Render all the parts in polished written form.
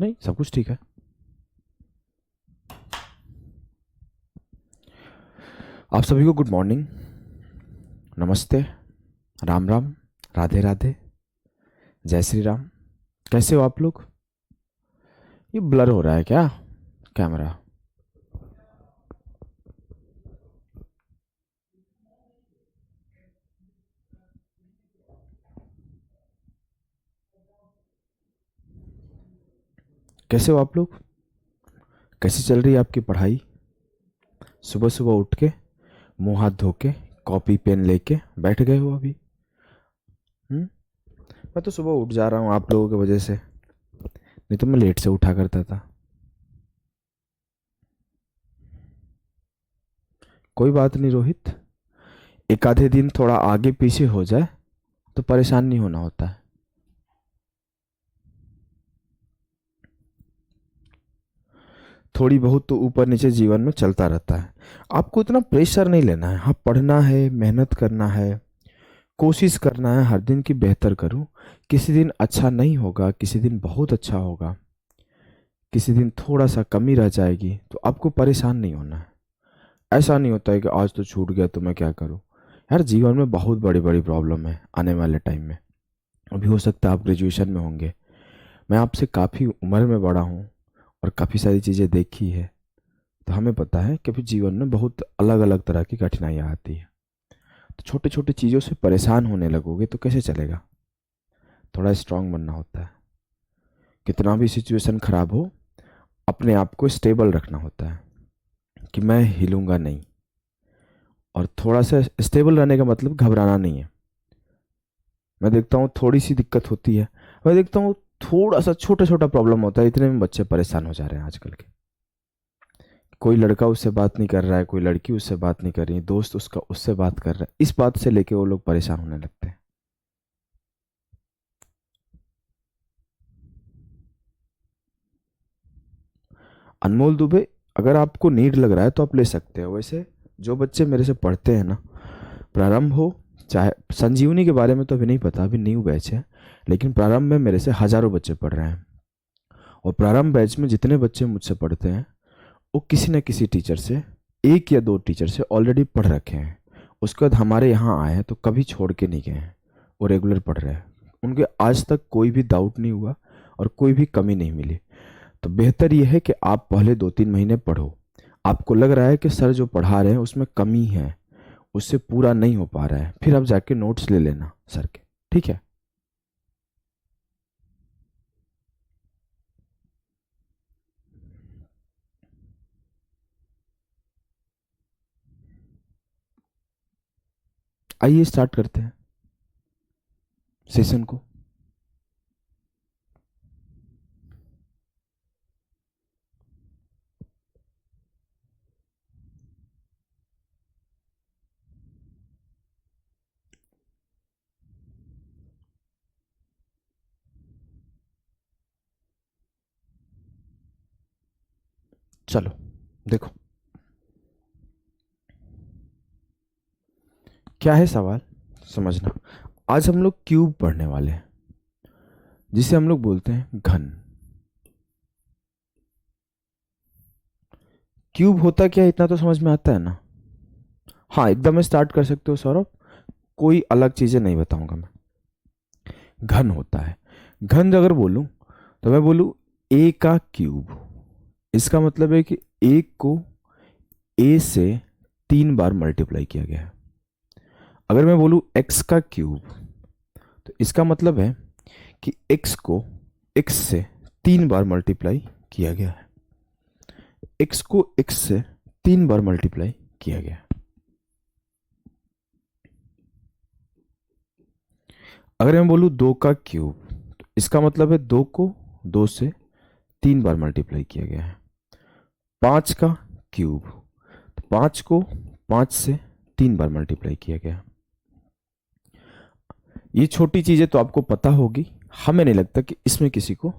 नहीं, सब कुछ ठीक है। आप सभी को गुड मॉर्निंग, नमस्ते, राम राम, राधे राधे, जय श्री राम। कैसे हो आप लोग? ये ब्लर हो रहा है क्या कैमरा? कैसे हो आप लोग? कैसी चल रही है आपकी पढ़ाई? सुबह सुबह उठ के मुंह हाथ धो के कॉपी पेन लेके बैठ गए हो अभी? हम्म। मैं तो सुबह उठ जा रहा हूँ आप लोगों की वजह से, नहीं तो मैं लेट से उठा करता था। कोई बात नहीं रोहित, एक आधे दिन थोड़ा आगे पीछे हो जाए तो परेशान नहीं होना होता है। थोड़ी बहुत तो ऊपर नीचे जीवन में चलता रहता है। आपको इतना प्रेशर नहीं लेना है। हाँ, पढ़ना है, मेहनत करना है, कोशिश करना है हर दिन की बेहतर करूं। किसी दिन अच्छा नहीं होगा, किसी दिन बहुत अच्छा होगा, किसी दिन थोड़ा सा कमी रह जाएगी, तो आपको परेशान नहीं होना है। ऐसा नहीं होता है कि आज तो छूट गया तो मैं क्या करूं। यार, जीवन में बहुत बड़ी बड़ी प्रॉब्लम है आने वाले टाइम में। अभी हो सकता है आप ग्रेजुएशन में होंगे, मैं आपसे काफ़ी उम्र में बड़ा हूँ और काफ़ी सारी चीज़ें देखी है, तो हमें पता है कि अभी जीवन में बहुत अलग अलग तरह की कठिनाइयाँ आती है। तो छोटी छोटी चीज़ों से परेशान होने लगोगे तो कैसे चलेगा? थोड़ा स्ट्रांग बनना होता है। कितना भी सिचुएशन खराब हो, अपने आप को स्टेबल रखना होता है कि मैं हिलूंगा नहीं। और थोड़ा सा स्टेबल रहने का मतलब घबराना नहीं है। मैं देखता हूँ थोड़ी सी दिक्कत होती है, मैं देखता हूँ थोड़ा सा छोटा छोटा प्रॉब्लम होता है, इतने में बच्चे परेशान हो जा रहे हैं आजकल के। कोई लड़का उससे बात नहीं कर रहा है, कोई लड़की उससे बात नहीं कर रही है, दोस्त उसका उससे बात कर रहा है, इस बात से लेके वो लोग परेशान होने लगते हैं। अनमोल दुबे, अगर आपको नीड लग रहा है तो आप ले सकते हो। वैसे जो बच्चे मेरे से पढ़ते हैं ना, प्रारंभ हो चाहे संजीवनी के बारे में तो अभी नहीं पता, अभी न्यू बैच है, लेकिन प्रारंभ में मेरे से हजारों बच्चे पढ़ रहे हैं। और प्रारंभ बैच में जितने बच्चे मुझसे पढ़ते हैं वो किसी न किसी टीचर से, एक या दो टीचर से ऑलरेडी पढ़ रखे हैं। उसके बाद हमारे यहाँ आए हैं तो कभी छोड़ के नहीं गए हैं, वो रेगुलर पढ़ रहे हैं। उनके आज तक कोई भी डाउट नहीं हुआ और कोई भी कमी नहीं मिली। तो बेहतर यह है कि आप पहले 2-3 महीने पढ़ो। आपको लग रहा है कि सर जो पढ़ा रहे हैं उसमें कमी है, उससे पूरा नहीं हो पा रहा है, फिर आप जाके नोट्स ले लेना सर के। ठीक है? आइए स्टार्ट करते हैं सेशन को। चलो देखो, क्या है सवाल, समझना। आज हम लोग क्यूब पढ़ने वाले हैं, जिसे हम लोग बोलते हैं घन। क्यूब होता क्या है इतना तो समझ में आता है ना? हाँ, एकदम स्टार्ट कर सकते हो सौरभ, कोई अलग चीजें नहीं बताऊंगा मैं। घन होता है, घन अगर बोलूं तो मैं बोलूं ए का क्यूब। इसका मतलब है कि एक को ए से 3 बार मल्टीप्लाई किया गया है। अगर मैं बोलूं एक्स का क्यूब, तो इसका मतलब है कि एक्स को एक्स से 3 बार मल्टीप्लाई किया गया है। एक्स को एक्स से 3 बार मल्टीप्लाई किया गया है। अगर मैं बोलूं 2 का क्यूब, तो इसका मतलब है 2 को 2 से 3 बार मल्टीप्लाई किया गया है। 5 का क्यूब, तो 5 को 5 से 3 बार मल्टीप्लाई किया गया है। ये छोटी चीजें तो आपको पता होगी, हमें नहीं लगता कि इसमें किसी को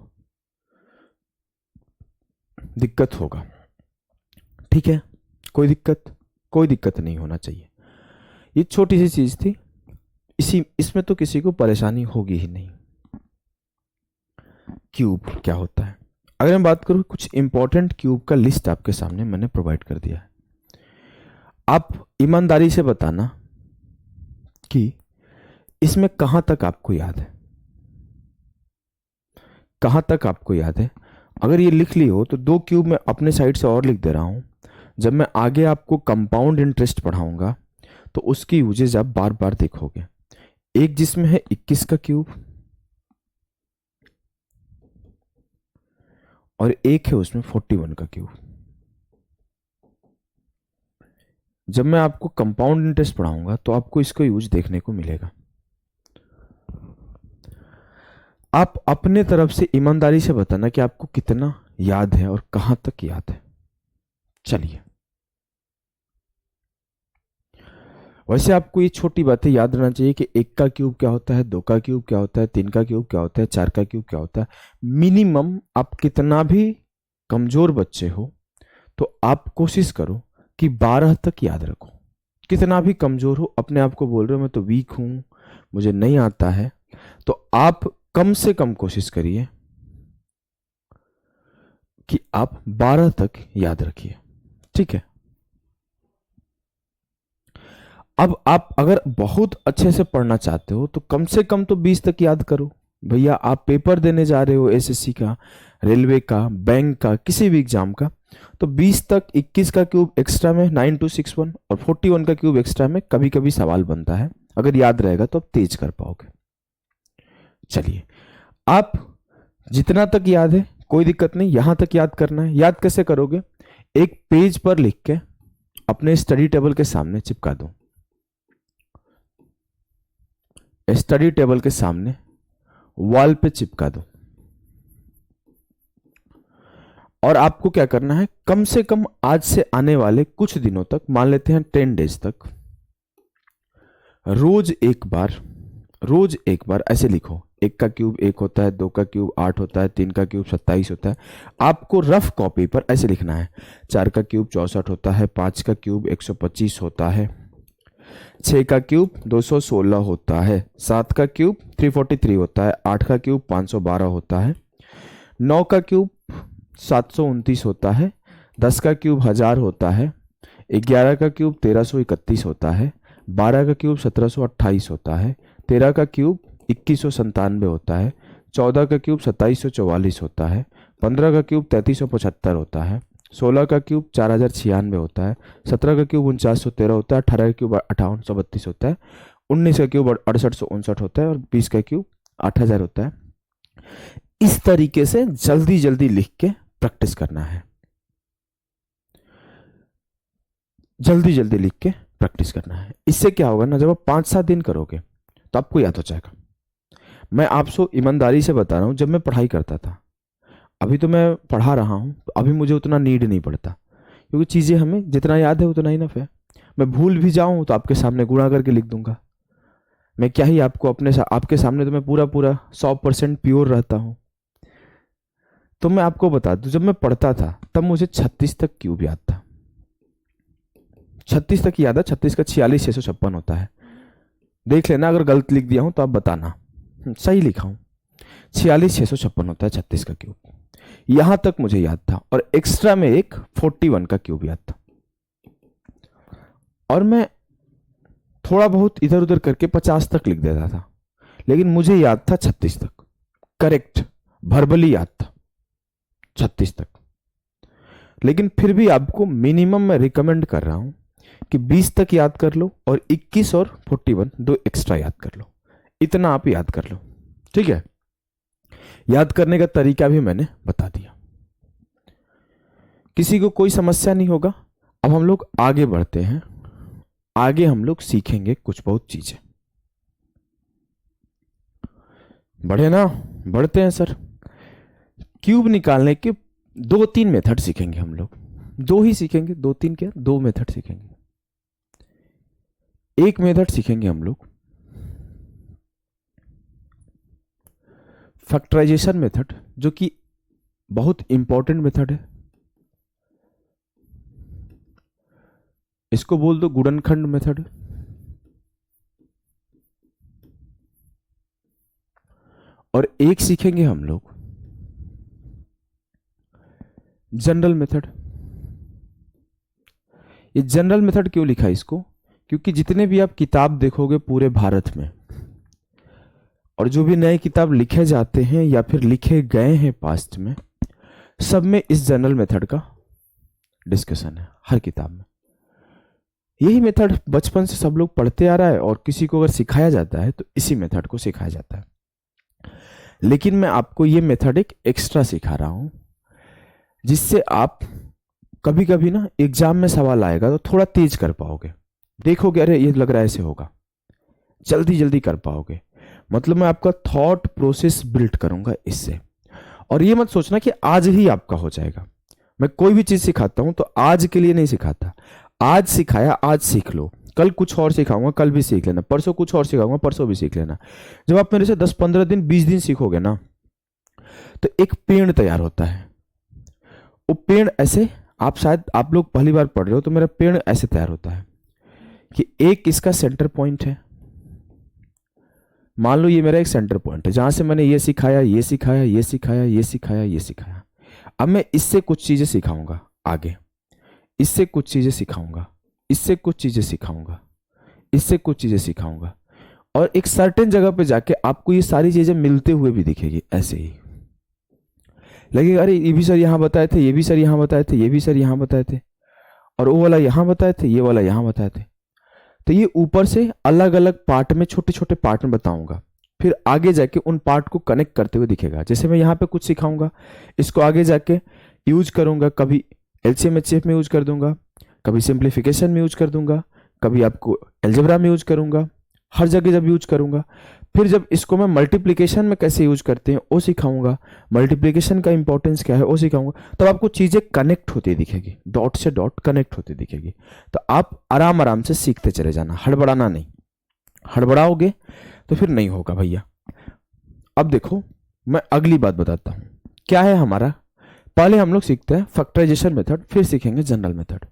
दिक्कत होगा। ठीक है? कोई दिक्कत नहीं होना चाहिए। ये छोटी सी चीज थी, इसी इसमें तो किसी को परेशानी होगी ही नहीं। क्यूब क्या होता है? अगर मैं बात करूं, कुछ इंपॉर्टेंट क्यूब का लिस्ट आपके सामने मैंने प्रोवाइड कर दिया है। आप ईमानदारी से बताना कि इसमें कहां तक आपको याद है, कहां तक आपको याद है। अगर ये लिख ली हो तो 2 क्यूब मैं अपने साइड से और लिख दे रहा हूं। जब मैं आगे आपको कंपाउंड इंटरेस्ट पढ़ाऊंगा तो उसकी यूजेज आप बार बार देखोगे। एक जिसमें है 21 का क्यूब और एक है उसमें 41 का क्यूब। जब मैं आपको कंपाउंड इंटरेस्ट पढ़ाऊंगा तो आपको इसका यूज देखने को मिलेगा। आप अपने तरफ से ईमानदारी से बताना कि आपको कितना याद है और कहां तक याद है। चलिए, वैसे आपको ये छोटी बातें याद रहना चाहिए कि 1 का क्यूब क्या होता है, 2 का क्यूब क्या होता है, 3 का क्यूब क्या होता है, 4 का क्यूब क्या होता है। मिनिमम आप कितना भी कमजोर बच्चे हो तो आप कोशिश करो कि 12 तक याद रखो। कितना भी कमजोर हो, अपने आप को बोल रहे हो मैं तो वीक हूं, मुझे नहीं आता है, तो आप कम से कम कोशिश करिए कि आप 12 तक याद रखिए। ठीक है। अब आप अगर बहुत अच्छे से पढ़ना चाहते हो तो कम से कम तो 20 तक याद करो। भैया आप पेपर देने जा रहे हो एसएससी का, रेलवे का, बैंक का, किसी भी एग्जाम का, तो 20 तक 21 का क्यूब एक्स्ट्रा में 9261 और 41 का क्यूब एक्स्ट्रा में कभी कभी सवाल बनता है। अगर याद रहेगा तो आप तेज कर पाओगे। चलिए, आप जितना तक याद है कोई दिक्कत नहीं, यहां तक याद करना है। याद कैसे करोगे? एक पेज पर लिख के अपने स्टडी टेबल के सामने चिपका दो। स्टडी टेबल के सामने वॉल पे चिपका दो। और आपको क्या करना है, कम से कम आज से आने वाले कुछ दिनों तक, मान लेते हैं 10 डेज तक, रोज एक बार ऐसे लिखो। 1 का क्यूब 1 होता है, 2 का क्यूब 8 होता है, 3 का क्यूब 27 होता है। आपको रफ कॉपी पर ऐसे लिखना है। 4 का क्यूब 64 होता है, 5 का क्यूब 125 होता है, 6 का क्यूब 216 होता है, 7 का क्यूब 343 होता है, 8 का क्यूब 512 होता है, 9 का क्यूब 729 होता है, 10 का क्यूब 1000 होता है, 11 का क्यूब 1331 होता है, 12 का क्यूब 1728 होता है, 13 का क्यूब 2197 होता है, 14 का क्यूब 2744 होता है, 15 का क्यूब 3375 होता है, 16 का क्यूब 4096 होता है, 17 का क्यूब 4913 होता है, 18 का क्यूब 5832 होता है, 19 का क्यूब 6859 होता है और 20 का क्यूब 8000 होता है। इस तरीके से जल्दी जल्दी लिख के प्रैक्टिस करना है। जल्दी जल्दी लिख के प्रैक्टिस करना है। इससे क्या होगा ना, जब आप 5-7 दिन करोगे तो आपको याद हो जाएगा। मैं आपसे ईमानदारी से बता रहा हूं, जब मैं पढ़ाई करता था, अभी तो मैं पढ़ा रहा हूं, तो अभी मुझे उतना नीड नहीं पड़ता, क्योंकि चीजें हमें जितना याद है उतना ही नफ है। मैं भूल भी जाऊं तो आपके सामने गुणा करके लिख दूंगा। मैं क्या ही आपको आपके सामने तो मैं पूरा पूरा 100% प्योर रहता हूं। तो मैं आपको बता दूं, जब मैं पढ़ता था तब मुझे 36 तक क्यूब याद था। 36 तक याद है। 36 का 46,656 होता है। देख लेना, अगर गलत लिख दिया हूं तो आप बताना। सही लिखा हूं। 46,656 होता है 36 का क्यूब। यहां तक मुझे याद था और एक्स्ट्रा में एक 41 का क्यूब याद था। और मैं थोड़ा बहुत इधर उधर करके 50 तक लिख देता था, लेकिन मुझे याद था 36 तक। करेक्ट, भर्बली याद था 36 तक। लेकिन फिर भी आपको मिनिमम मैं रिकमेंड कर रहा हूं कि 20 तक याद कर लो और 21 और 41 दो एक्स्ट्रा याद कर लो। इतना आप याद कर लो। ठीक है। याद करने का तरीका भी मैंने बता दिया। किसी को कोई समस्या नहीं होगा। अब हम लोग आगे बढ़ते हैं। आगे हम लोग सीखेंगे कुछ बहुत चीजें। बढ़े ना? बढ़ते हैं सर। क्यूब निकालने के 2-3 मेथड सीखेंगे हम लोग। 2 ही सीखेंगे, 2-3 क्या, 2 मेथड सीखेंगे। एक मेथड सीखेंगे हम लोग फैक्टराइजेशन मेथड, जो कि बहुत इंपॉर्टेंट मेथड है। इसको बोल दो गुणनखंड मेथड। और एक सीखेंगे हम लोग जनरल मेथड। ये जनरल मेथड क्यों लिखा है इसको? क्योंकि जितने भी आप किताब देखोगे पूरे भारत में, और जो भी नए किताब लिखे जाते हैं या फिर लिखे गए हैं पास्ट में, सब में इस जनरल मेथड का डिस्कशन है, हर किताब में। यही मेथड बचपन से सब लोग पढ़ते आ रहा है, और किसी को अगर सिखाया जाता है तो इसी मेथड को सिखाया जाता है। लेकिन मैं आपको ये मेथड एक एक्स्ट्रा सिखा रहा हूं, जिससे आप कभी कभी ना एग्जाम में सवाल आएगा तो थोड़ा तेज कर पाओगे, देखोगे अरे ये लग रहा है ऐसे होगा, जल्दी जल्दी कर पाओगे। मतलब मैं आपका थॉट प्रोसेस बिल्ड करूंगा इससे। और ये मत सोचना कि आज ही आपका हो जाएगा। मैं कोई भी चीज सिखाता हूं तो आज के लिए नहीं सिखाता। आज सिखाया आज सीख लो, कल कुछ और सिखाऊंगा कल भी सीख लेना, परसों कुछ और सिखाऊंगा परसों भी सीख लेना। जब आप मेरे से 10-15 दिन 20 दिन सीखोगे ना, तो एक पेड़ तैयार होता है। वो पेड़ ऐसे, आप शायद आप लोग पहली बार पढ़ रहे हो तो मेरा पेड़ ऐसे तैयार होता है कि एक इसका सेंटर पॉइंट है। मान लो ये मेरा एक सेंटर पॉइंट है, जहां से मैंने ये सिखाया ये सिखाया ये सिखाया ये सिखाया ये सिखाया। अब मैं इससे कुछ चीजें सिखाऊंगा आगे, इससे कुछ चीजें सिखाऊंगा, इससे कुछ चीजें सिखाऊंगा, इससे कुछ चीजें सिखाऊंगा, और एक सर्टेन जगह पे जाके आपको ये सारी चीजें मिलते हुए भी दिखेगी। ऐसे ही लगेगा अरे ये भी सर यहां बताए थे, ये भी सर यहां बताए थे, ये भी सर यहां बताए थे, और वो वाला यहां बताए थे, ये वाला यहां बताए थे। तो ये ऊपर से अलग अलग पार्ट में, छोटे छोटे पार्ट में बताऊंगा, फिर आगे जाके उन पार्ट को कनेक्ट करते हुए दिखेगा। जैसे मैं यहाँ पे कुछ सिखाऊंगा, इसको आगे जाके यूज करूंगा, कभी एलसीएम एचसीएफ में यूज कर दूंगा, कभी सिंप्लीफिकेशन में यूज कर दूंगा, कभी आपको एल्जेब्रा में यूज करूंगा, हर जगह जब यूज करूंगा। फिर जब इसको मैं मल्टीप्लिकेशन में कैसे यूज करते हैं वो सिखाऊंगा, मल्टीप्लिकेशन का इंपॉर्टेंस क्या है वो सिखाऊंगा, तब आपको चीजें कनेक्ट होती दिखेगी, डॉट से डॉट कनेक्ट होती दिखेगी। तो आप आराम आराम से सीखते चले जाना, हड़बड़ाना नहीं। हड़बड़ाओगे तो फिर नहीं होगा भैया। अब देखो मैं अगली बात बताता हूं, क्या है हमारा। पहले हम लोग सीखते हैं फैक्टराइजेशन मेथड, फिर सीखेंगे जनरल मेथड।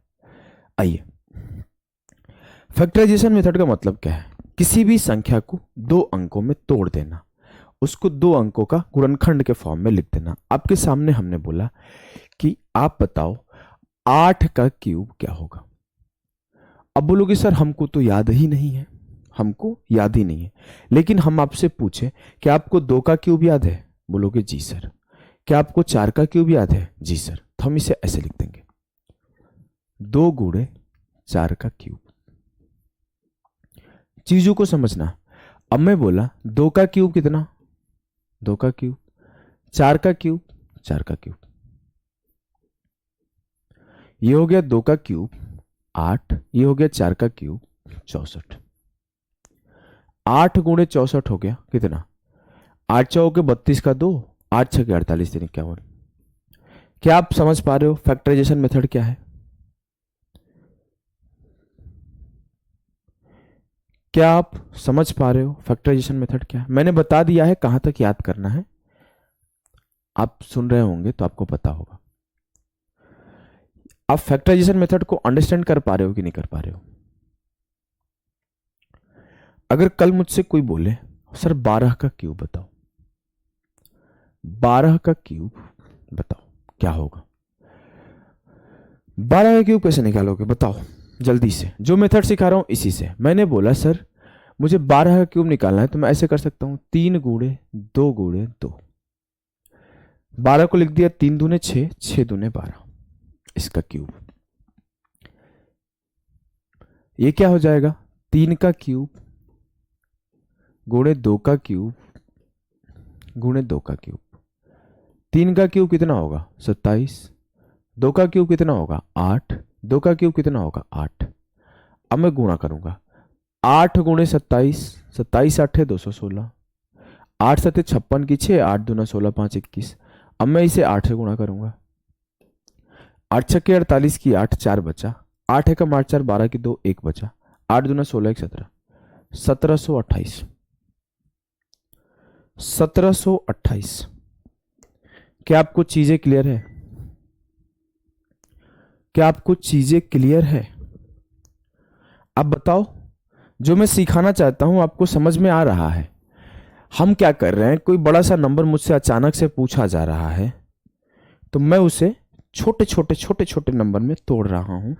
आइए, फैक्टराइजेशन मेथड का मतलब क्या है? किसी भी संख्या को 2 अंकों में तोड़ देना, उसको 2 अंकों का गुणनखंड के फॉर्म में लिख देना। आपके सामने हमने बोला कि आप बताओ 8 का क्यूब क्या होगा। अब बोलोगे सर हमको तो याद ही नहीं है, हमको याद ही नहीं है। लेकिन हम आपसे पूछे कि आपको 2 का क्यूब याद है, बोलोगे जी सर। क्या आपको 4 का क्यूब याद है? जी सर। तो हम इसे ऐसे लिख देंगे, 2 गुणे 4 का क्यूब। चीजों को समझना। अब मैं बोला 2 का क्यूब कितना? 2 का क्यूब। 4 का क्यूब? 4 का क्यूब। ये हो गया 2 का क्यूब 8, ये हो गया 4 का क्यूब 64। 8 गुणे 64 हो गया कितना? 8 चौके के 32 का 2, 8 छके 48 दिन 51। क्या आप समझ पा रहे हो फैक्टराइजेशन मेथड क्या है? क्या आप समझ पा रहे हो फैक्टराइजेशन मेथड क्या है? मैंने बता दिया है कहां तक याद करना है, आप सुन रहे होंगे तो आपको पता होगा। आप फैक्टराइजेशन मेथड को अंडरस्टैंड कर पा रहे हो कि नहीं कर पा रहे हो? अगर कल मुझसे कोई बोले सर 12 का क्यूब बताओ, 12 का क्यूब बताओ क्या होगा? 12 का क्यूब कैसे निकालोगे बताओ जल्दी से। जो मेथड सिखा रहा हूं इसी से। मैंने बोला सर मुझे 12 का क्यूब निकालना है, तो मैं ऐसे कर सकता हूं 3 गुणे 2 गुणे 2। 12 को लिख दिया 3 दूने 6, 6 दूने 12, इसका क्यूब। ये क्या हो जाएगा? 3 का क्यूब गुणे 2 का क्यूब गुणे 2 का क्यूब। 3 का क्यूब कितना होगा? 27। 2 का क्यूब कितना होगा? 8। 2 का क्यूब कितना होगा? 8। अब मैं गुणा करूंगा, 8 गुणे 27, 27 8 है 216, 8 7 56 की 6, 8 दूना 16 5 21। अब मैं इसे 8 से गुणा करूंगा, 8 छक्के 48 की 8, 4 बचा, 8 है कम 8 4 12 की 2, 1 बचा, 8 दूना 16 1 17, 1728। 1728। क्या आपको चीजें क्लियर है? क्या आपको चीजें क्लियर है? अब बताओ, जो मैं सिखाना चाहता हूं आपको समझ में आ रहा है? हम क्या कर रहे हैं, कोई बड़ा सा नंबर मुझसे अचानक से पूछा जा रहा है तो मैं उसे छोटे छोटे छोटे छोटे नंबर में तोड़ रहा हूं।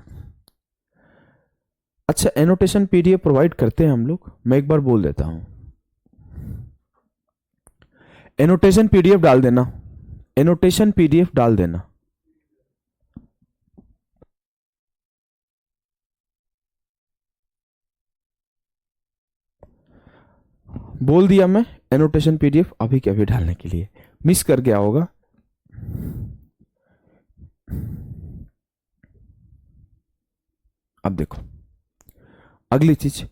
अच्छा, एनोटेशन पीडीएफ प्रोवाइड करते हैं हम लोग, मैं एक बार बोल देता हूं। एनोटेशन पीडीएफ डाल देना, एनोटेशन पीडीएफ डाल देना। बोल दिया मैं, एनोटेशन पीडीएफ अभी के अभी डालने के लिए। मिस कर गया होगा। अब देखो अगली चीज,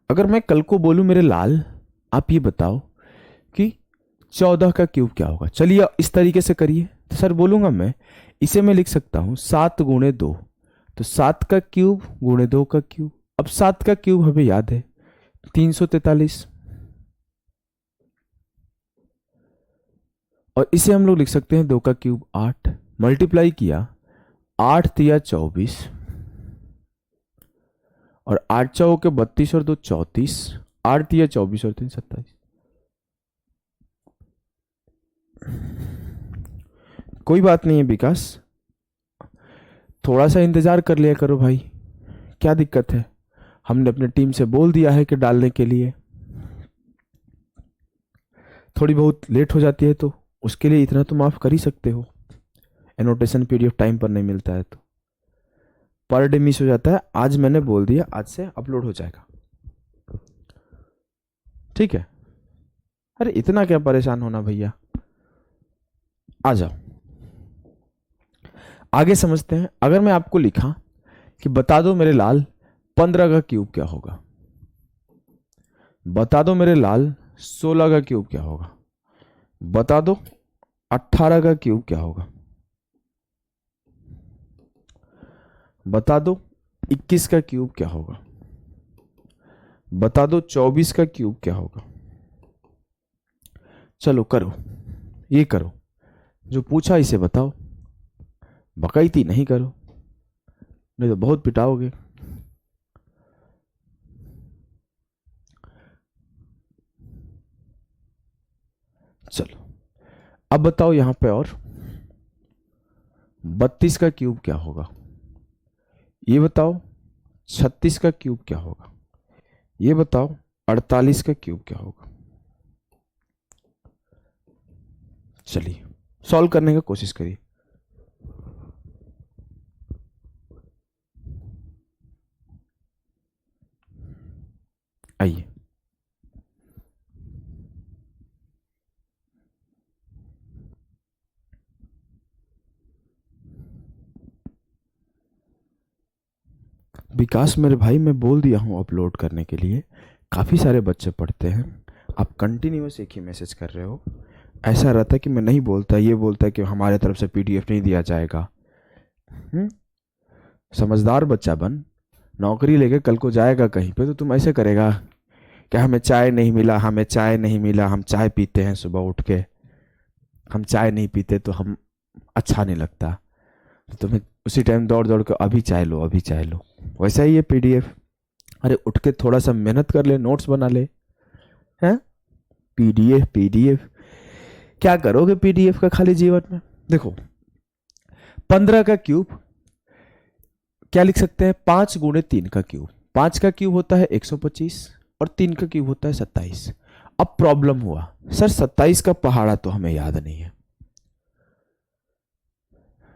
अगर मैं कल को बोलूं मेरे लाल आप ये बताओ कि 14 का क्यूब क्या होगा। चलिए इस तरीके से करिए। तो सर बोलूंगा मैं, इसे मैं लिख सकता हूं 7 गुणे 2, तो 7 का क्यूब गुणे 2 का क्यूब। अब 7 का क्यूब हमें याद है 343, और इसे हम लोग लिख सकते हैं 2 का क्यूब 8, मल्टीप्लाई किया 8 तिया 24, और 8 चौक के 32 और 2 34, 8 तिया 24 और 3 27। कोई बात नहीं है विकास, थोड़ा सा इंतजार कर लिया करो भाई, क्या दिक्कत है। हमने अपने टीम से बोल दिया है कि डालने के लिए, थोड़ी बहुत लेट हो जाती है तो उसके लिए इतना तो माफ कर ही सकते हो। एनोटेशन पीडीएफ टाइम पर नहीं मिलता है तो पर डे मिस हो जाता है। आज मैंने बोल दिया, आज से अपलोड हो जाएगा, ठीक है। अरे इतना क्या परेशान होना भैया, आ जाओ आगे समझते हैं। अगर मैं आपको लिखा कि बता दो मेरे लाल 15 का क्यूब क्या होगा, बता दो मेरे लाल 16 का क्यूब क्या होगा, बता दो 18 का क्यूब क्या होगा, बता दो 21 का क्यूब क्या होगा, बता दो 24 का क्यूब क्या होगा। चलो करो, ये करो, जो पूछा इसे बताओ, बकैती नहीं करो नहीं तो बहुत पिटाओगे। चलो अब बताओ यहां पे, और 32 का क्यूब क्या होगा, ये बताओ 36 का क्यूब क्या होगा, ये बताओ 48 का क्यूब क्या होगा। चलिए सॉल्व करने का कोशिश करिए। आइए विकास मेरे भाई, मैं बोल दिया हूं अपलोड करने के लिए। काफ़ी सारे बच्चे पढ़ते हैं, आप कंटिन्यूअस एक ही मैसेज कर रहे हो। ऐसा रहता है कि मैं नहीं बोलता, ये बोलता है कि हमारे तरफ से पीडीएफ नहीं दिया जाएगा। समझदार बच्चा बन, नौकरी लेके कल को जाएगा कहीं पे तो तुम ऐसे करेगा कि हमें चाय नहीं मिला, हमें चाय नहीं मिला, हम चाय पीते हैं सुबह उठ के, हम चाय नहीं पीते तो हम अच्छा नहीं लगता, तो तुम्हें उसी टाइम दौड़ दौड़ के अभी चाय लो, अभी चाय लो। वैसा ही ये पीडीएफ, अरे उठ के थोड़ा सा मेहनत कर ले, नोट्स बना ले। हैं पीडीएफ पीडीएफ क्या करोगे पीडीएफ का खाली जीवन में। देखो 15 का क्यूब क्या लिख सकते हैं, 5 गुणे 3 का क्यूब। 5 का क्यूब होता है 125 और 3 का क्यूब होता है 27। अब प्रॉब्लम हुआ, सर 27 का पहाड़ा तो हमें याद नहीं है,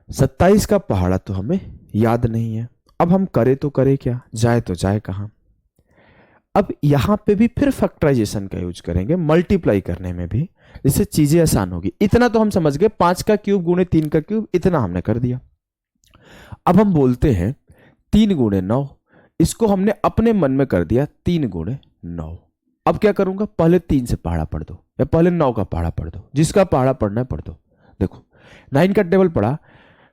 27 का पहाड़ा तो हमें याद नहीं है। अब हम करें तो करें क्या, जाए तो जाए कहां। अब यहां पे भी फिर फैक्टराइजेशन का यूज करेंगे, मल्टीप्लाई करने में भी, जिससे चीजें आसान होगी। इतना तो हम समझ गए, 5 का क्यूब गुणे 3 का क्यूब, इतना हमने कर दिया। अब हम बोलते हैं 3 गुणे 9, इसको हमने अपने मन में कर दिया 3 गुणे 9। अब क्या करूंगा, पहले 3 से पहाड़ा पढ़ दो या पहले 9 का पहाड़ा पढ़ दो, जिसका पहाड़ा पढ़ना है पढ़ दो। देखो 9 का टेबल पढ़ा,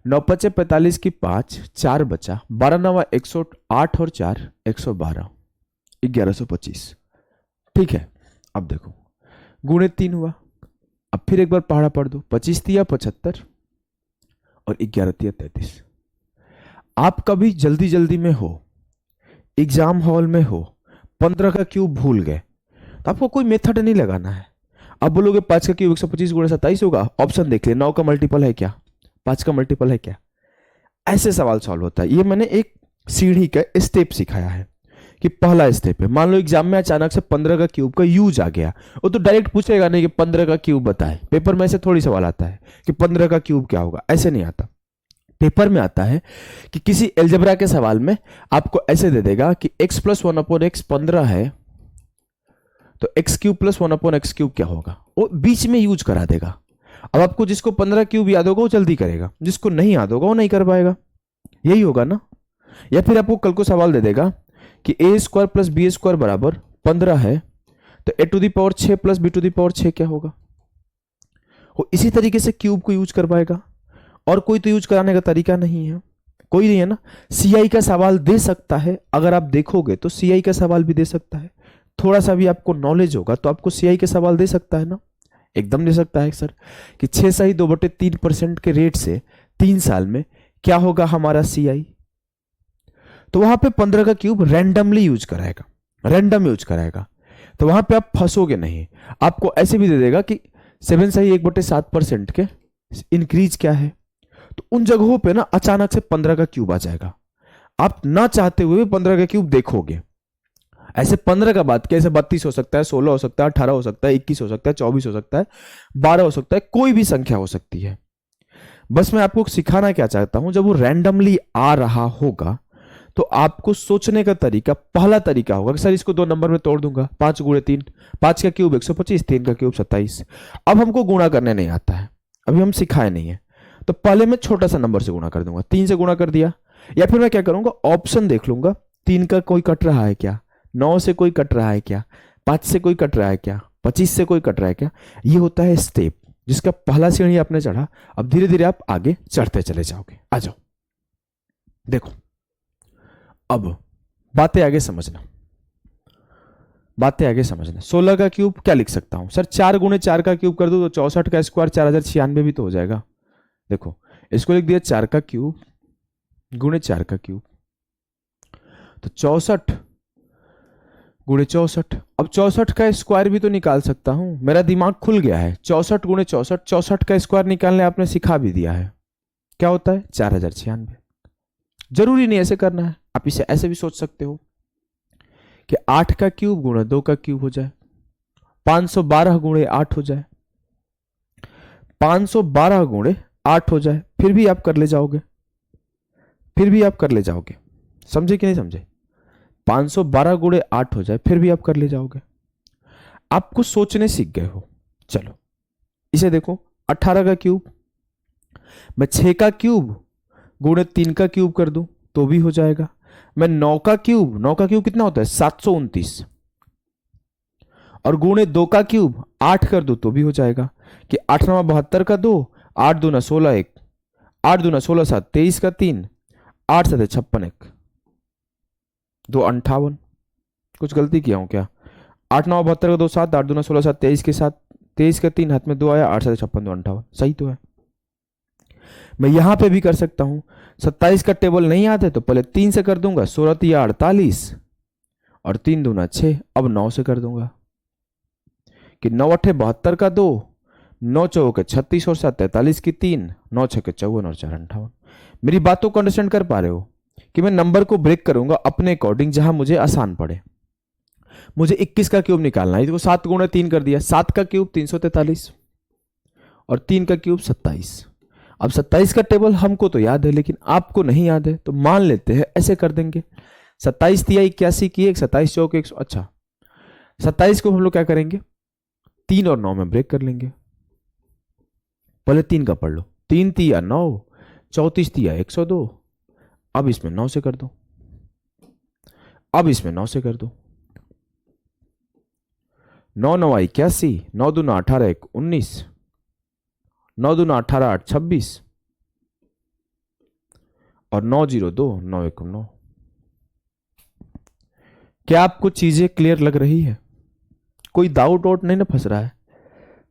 9 पचे 45 की 5, 4 बचा, 12 नवा 108 और 4 112, 1125। ठीक है, अब देखो गुणे 3 हुआ। अब फिर एक बार पहाड़ा पढ़ दो, 25 तिया 75 और 11 तिया 33। आप कभी जल्दी जल्दी में हो, एग्जाम हॉल में हो, 15 का क्यूब भूल गए, तो आपको कोई मेथड नहीं लगाना है। आप बोलोगे 5 का क्यूब 125 गुणे 27 होगा, ऑप्शन देख ले, 9 का मल्टीपल है क्या, 5 का मल्टीपल है क्या, ऐसे सवाल सॉल्व होता है। ये मैंने एक सीढ़ी का स्टेप सिखाया है कि पहला स्टेप है, मान लो एग्जाम में अचानक से 15 का क्यूब का यूज आ गया, वो तो डायरेक्ट पूछेगा नहीं कि 15 का क्यूब बताए। पेपर में ऐसे थोड़ी सवाल आता है कि 15 का क्यूब क्या होगा, ऐसे नहीं आता। पेपर में आता है कि किसी एल्जेब्रा के सवाल में आपको ऐसे दे देगा कि x प्लस 1/x 15 है, तो x cube plus 1/x cube क्या होगा, वो बीच में यूज करा देगा। अब आपको जिसको 15 क्यूब याद होगा वो जल्दी करेगा, जिसको नहीं याद होगा वो नहीं कर पाएगा, यही होगा ना। या फिर आपको कल को सवाल दे देगा कि a² प्लस b² बराबर 15 है, तो a⁻6 प्लस b⁻6 क्या होगा, वो इसी तरीके से क्यूब को यूज कर पाएगा। और कोई तो यूज कराने का तरीका नहीं है, कोई नहीं है ना। सीआई का सवाल दे सकता है, अगर आप देखोगे तो सीआई का सवाल भी दे सकता है। थोड़ा सा भी आपको नॉलेज होगा तो आपको सीआई के सवाल दे सकता है ना, एकदम दे सकता है सर कि 6 सही 2/3% के रेट से 3 साल में क्या होगा हमारा सीआई। तो वहां पे 15 का क्यूब रैंडमली यूज कराएगा, रैंडम यूज कराएगा, तो वहां पे आप फंसोगे नहीं। आपको ऐसे भी दे देगा कि 7 सही 1/7% के इंक्रीज क्या है, तो उन जगहों पे ना अचानक से 15 का क्यूब आ जाएगा। आप ना चाहते हुए 15 का क्यूब देखोगे। ऐसे 15 का बात कैसे 32 हो सकता है, 16 हो सकता है, 18 हो सकता है, 21 हो सकता है, 24 हो सकता है, 12 हो सकता है, कोई भी संख्या हो सकती है। बस मैं आपको सिखाना क्या चाहता हूं, जब वो रैंडमली आ रहा होगा तो आपको सोचने का तरीका, पहला तरीका होगा कि सर इसको 2 नंबर में तोड़ दूंगा, 5 × 3, 5 का क्यूब 125, 3 का क्यूब 27। अब हमको गुणा करने नहीं आता है, अभी हम सिखाए नहीं है, तो पहले मैं छोटा सा नंबर से गुणा कर दूंगा, 3 से गुणा कर दिया। या फिर मैं क्या करूंगा, ऑप्शन देख लूंगा, 3 का कोई कट रहा है क्या, 9 से कोई कट रहा है क्या, 5 से कोई कट रहा है क्या, 25 से कोई कट रहा है क्या। ये होता है स्टेप, जिसका पहला सीढ़ी आपने चढ़ा, अब धीरे धीरे आप आगे चढ़ते चले जाओगे। आ जाओ, देखो अब बातें आगे समझना, बातें आगे समझना। 16 का क्यूब क्या लिख सकता हूं सर, 4 × 4 का क्यूब कर दो तो 64 का स्क्वायर 4096 भी तो हो जाएगा। देखो इसको लिख दिया 4 का क्यूब × 4 का क्यूब, तो 64 × 64। अब 64 का स्क्वायर भी तो निकाल सकता हूं, मेरा दिमाग खुल गया है। 64 × 64, 64 का स्क्वायर निकालने आपने सिखा भी दिया है, क्या होता है 4096। जरूरी नहीं ऐसे करना है, आप इसे ऐसे भी सोच सकते हो कि 8 का क्यूब × 2 का क्यूब हो जाए, 512 × 8 हो जाए, 512 × 8 हो जाए, फिर भी आप कर ले जाओगे, फिर भी आप कर ले जाओगे, समझे कि नहीं समझे। 512 × 8 हो जाए, फिर भी आप कर ले जाओगे, आपको सोचने सीख गए हो। चलो इसे देखो, 18 का क्यूब मैं 6 का क्यूब × 3 का क्यूब कर दूं तो भी हो जाएगा। मैं 9 का क्यूब कितना होता है 729, और × 2 का क्यूब 8 कर दो तो भी हो जाएगा कि 8 9 72 का 2, 8 दूना 16 1, 8 दूना 16 7 23 का 3, 8 7 56 1, 2 58। कुछ गलती किया हूं क्या, 8 9 72 का 2 7, 8 दूना 16 7 23 के साथ, 23 का 3 हाथ में 2 आया, 8 7 56 2 58, सही तो है। मैं यहां पे भी कर सकता हूं, 27 का टेबल नहीं याद है तो पहले 3 से कर दूंगा, 16 3 48 और 3 दूना 6, अब 9 से कर दूंगा कि 9 8 72 का 2, 9 4 36 और 7 43 की 3, 9 6 54 और 4 58। मेरी बातों को अंडरस्टैंड कर पा रहे हो कि मैं नंबर को ब्रेक करूंगा अपने अकॉर्डिंग, जहां मुझे आसान पड़े। मुझे 21 का क्यूब निकालना है, तो 7 × 3 कर दिया, 7 का क्यूब 343 और 3 का क्यूब 27। अब 27 का टेबल हमको तो याद है लेकिन आपको नहीं याद है, तो मान लेते हैं ऐसे कर देंगे, 27 तिया 81 की 1, 27 चौक 100। अच्छा 27 को हम लोग क्या करेंगे, 3 और 9 में ब्रेक कर लेंगे। पहले 3 का पढ़ लो, 3 तिया 9, 34 तिया 102। अब इसमें 9 से कर दो, अब इसमें 9 से कर दो, 9 9 81, 9 दूना 18 1 19, 9 दूना 18 8 26 और 9 0 2 9 1 9। क्या आपको चीजें क्लियर लग रही है, कोई डाउट वोट नहीं ना फंस रहा है।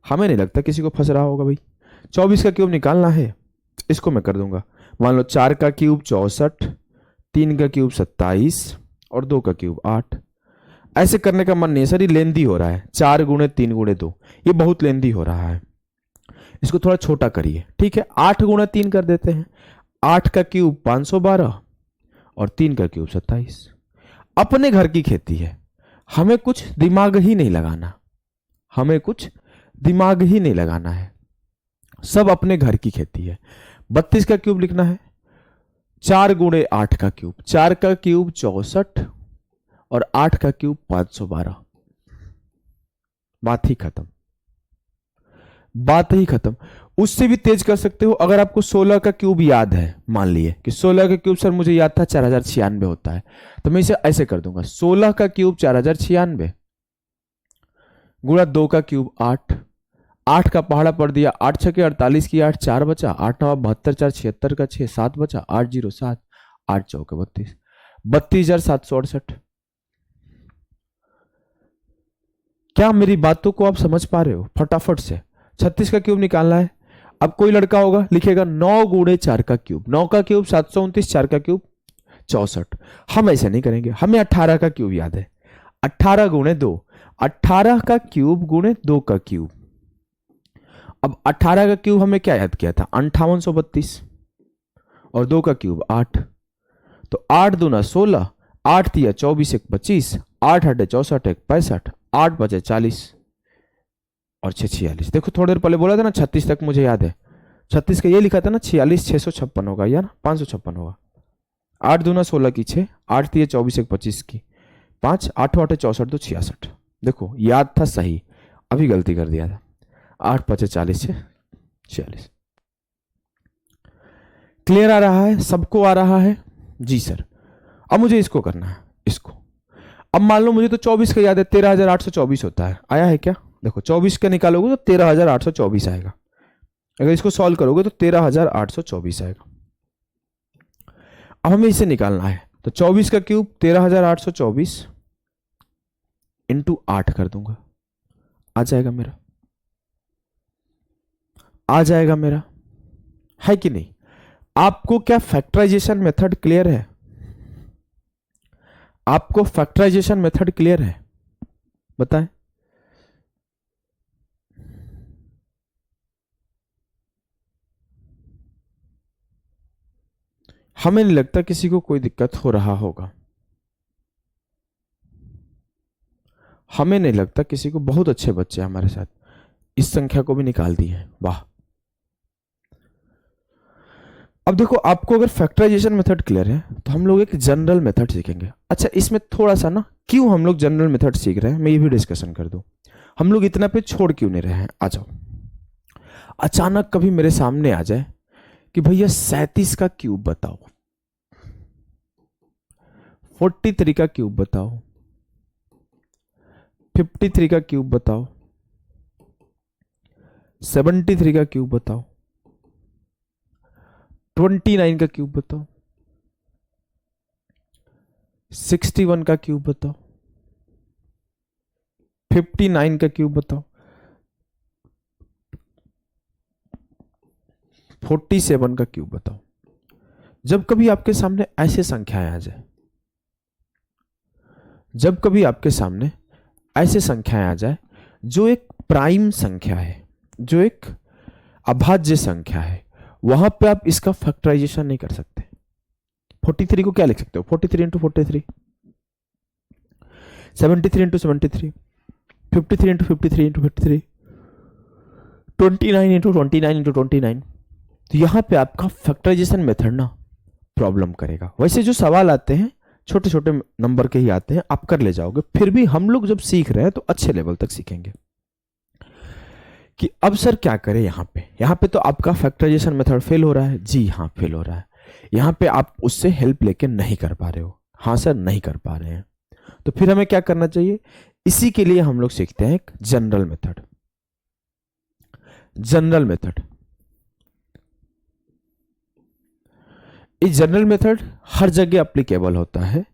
हमें नहीं लगता किसी को फंस रहा होगा भाई। 24 का क्यूब निकालना है, इसको मैं कर दूंगा। मान लो 4 का क्यूब 64, 3 का क्यूब 27 और 2 का क्यूब 8। ऐसे करने का मन नहीं है सर, ये लेंदी हो रहा है, 4 × 3 × 2, ये बहुत लेंदी हो रहा है, इसको थोड़ा छोटा करिए। ठीक है 8 × 3 कर देते हैं, 8 का क्यूब 512 और 3 का क्यूब 27। अपने घर की खेती है, हमें कुछ दिमाग ही नहीं लगाना, हमें कुछ दिमाग ही नहीं लगाना है, सब अपने घर की खेती है। 32 का क्यूब लिखना है, 4 गुणे 8 का क्यूब, 4 का क्यूब 64 और 8 का क्यूब 512। बात ही खत्म, बात ही खत्म। उससे भी तेज कर सकते हो, अगर आपको 16 का क्यूब याद है, मान लिए कि 16 का क्यूब सर मुझे याद था 4096 होता है, तो मैं इसे ऐसे कर दूंगा, 16 का क्यूब 4096 गुणा 2 का क्यूब 8, 8 का पहाड़ा पड़ दिया, 8 छके 48 की 8, 4 बचा, 8 9 72, 4 76 का 6, 7 बचा, 8 0 7, 8 चौके 32, 32,768। क्या मेरी बातों को आप समझ पा रहे हो? फटाफट से 36 का क्यूब निकालना है। अब कोई लड़का होगा लिखेगा 9 गुणे 4 का क्यूब, 9 का क्यूब 729, 4 का क्यूब 64। हम ऐसे नहीं करेंगे, हमें 18 का क्यूब याद है, 18 गुणे 2, 18 का क्यूब गुणे 2 का क्यूब। अब 18 का क्यूब हमें क्या याद किया था? 5832 और 2 का क्यूब 8, तो 8 दूना 16, 8 तिया 24 1 25, 8 8 64 1 65, 8 बचे 40 और 6 46। देखो थोड़ी देर पहले बोला था ना 36 तक मुझे याद है, 36 का ये लिखा था ना, 46 656 होगा या ना 556 होगा। 8 दूना 16 की 6, 8 तिया 24 1 25 की 5, 8 8 64 तो 66। देखो याद था सही, अभी गलती कर दिया था। 8 5 40 से 46। क्लियर आ रहा है? सबको आ रहा है? जी सर। अब मुझे इसको करना है, इसको। अब मान लो मुझे तो 24 का याद है, 13,824 होता है, आया है क्या? देखो 24 का निकालोगे तो 13,824 आएगा, अगर इसको सॉल्व करोगे तो 13,824 आएगा। अब हमें इसे निकालना है, तो 24 का क्यूब 13,824 इंटू 8 कर दूंगा, आ जाएगा मेरा, आ जाएगा मेरा, है कि नहीं? आपको क्या फैक्टराइजेशन मेथड क्लियर है? आपको फैक्टराइजेशन मेथड क्लियर है? बताएं। हमें नहीं लगता किसी को कोई दिक्कत हो रहा होगा, हमें नहीं लगता किसी को। बहुत अच्छे बच्चे हमारे साथ इस संख्या को भी निकाल दी है, वाह। अब देखो आपको अगर फैक्टराइजेशन मेथड क्लियर है तो हम लोग एक जनरल मेथड सीखेंगे। अच्छा इसमें थोड़ा सा ना, क्यों हम लोग जनरल मेथड सीख रहे हैं मैं ये भी डिस्कशन कर दूं। हम लोग इतना पे छोड़ क्यों नहीं रहे हैं? आ जाओ। अचानक कभी मेरे सामने आ जाए कि भैया 37 का क्यूब बताओ, 43 का क्यूब बताओ, 53 का क्यूब बताओ, 73 का क्यूब बताओ, 29 का क्यूब बताओ, 61 का क्यूब बताओ, 59 का क्यूब बताओ, 47 का क्यूब बताओ। जब कभी आपके सामने ऐसे संख्याएं आ जाए, जब कभी आपके सामने ऐसे संख्याएं आ जाए जो एक प्राइम संख्या है, जो एक अभाज्य संख्या है, वहां पे आप इसका फैक्टराइजेशन नहीं कर सकते। 43 को क्या लिख सकते हो? 43 into 43, 73 into 73, 53 into 53 into 53, 29 into 29 into 29। तो यहां पे आपका फैक्टराइजेशन मेथड ना प्रॉब्लम करेगा। वैसे जो सवाल आते हैं छोटे छोटे नंबर के ही आते हैं, आप कर ले जाओगे। फिर भी हम लोग जब सीख रहे हैं तो अच्छे लेवल तक सीखेंगे कि अब सर क्या करें। यहां पे तो आपका फैक्टराइजेशन मेथड फेल हो रहा है। जी हाँ फेल हो रहा है। यहां पे आप उससे हेल्प लेके नहीं कर पा रहे हो। हाँ सर नहीं कर पा रहे हैं, तो फिर हमें क्या करना चाहिए? इसी के लिए हम लोग सीखते हैं एक जनरल मेथड। जनरल मेथड, इस जनरल मेथड हर जगह एप्लीकेबल होता है,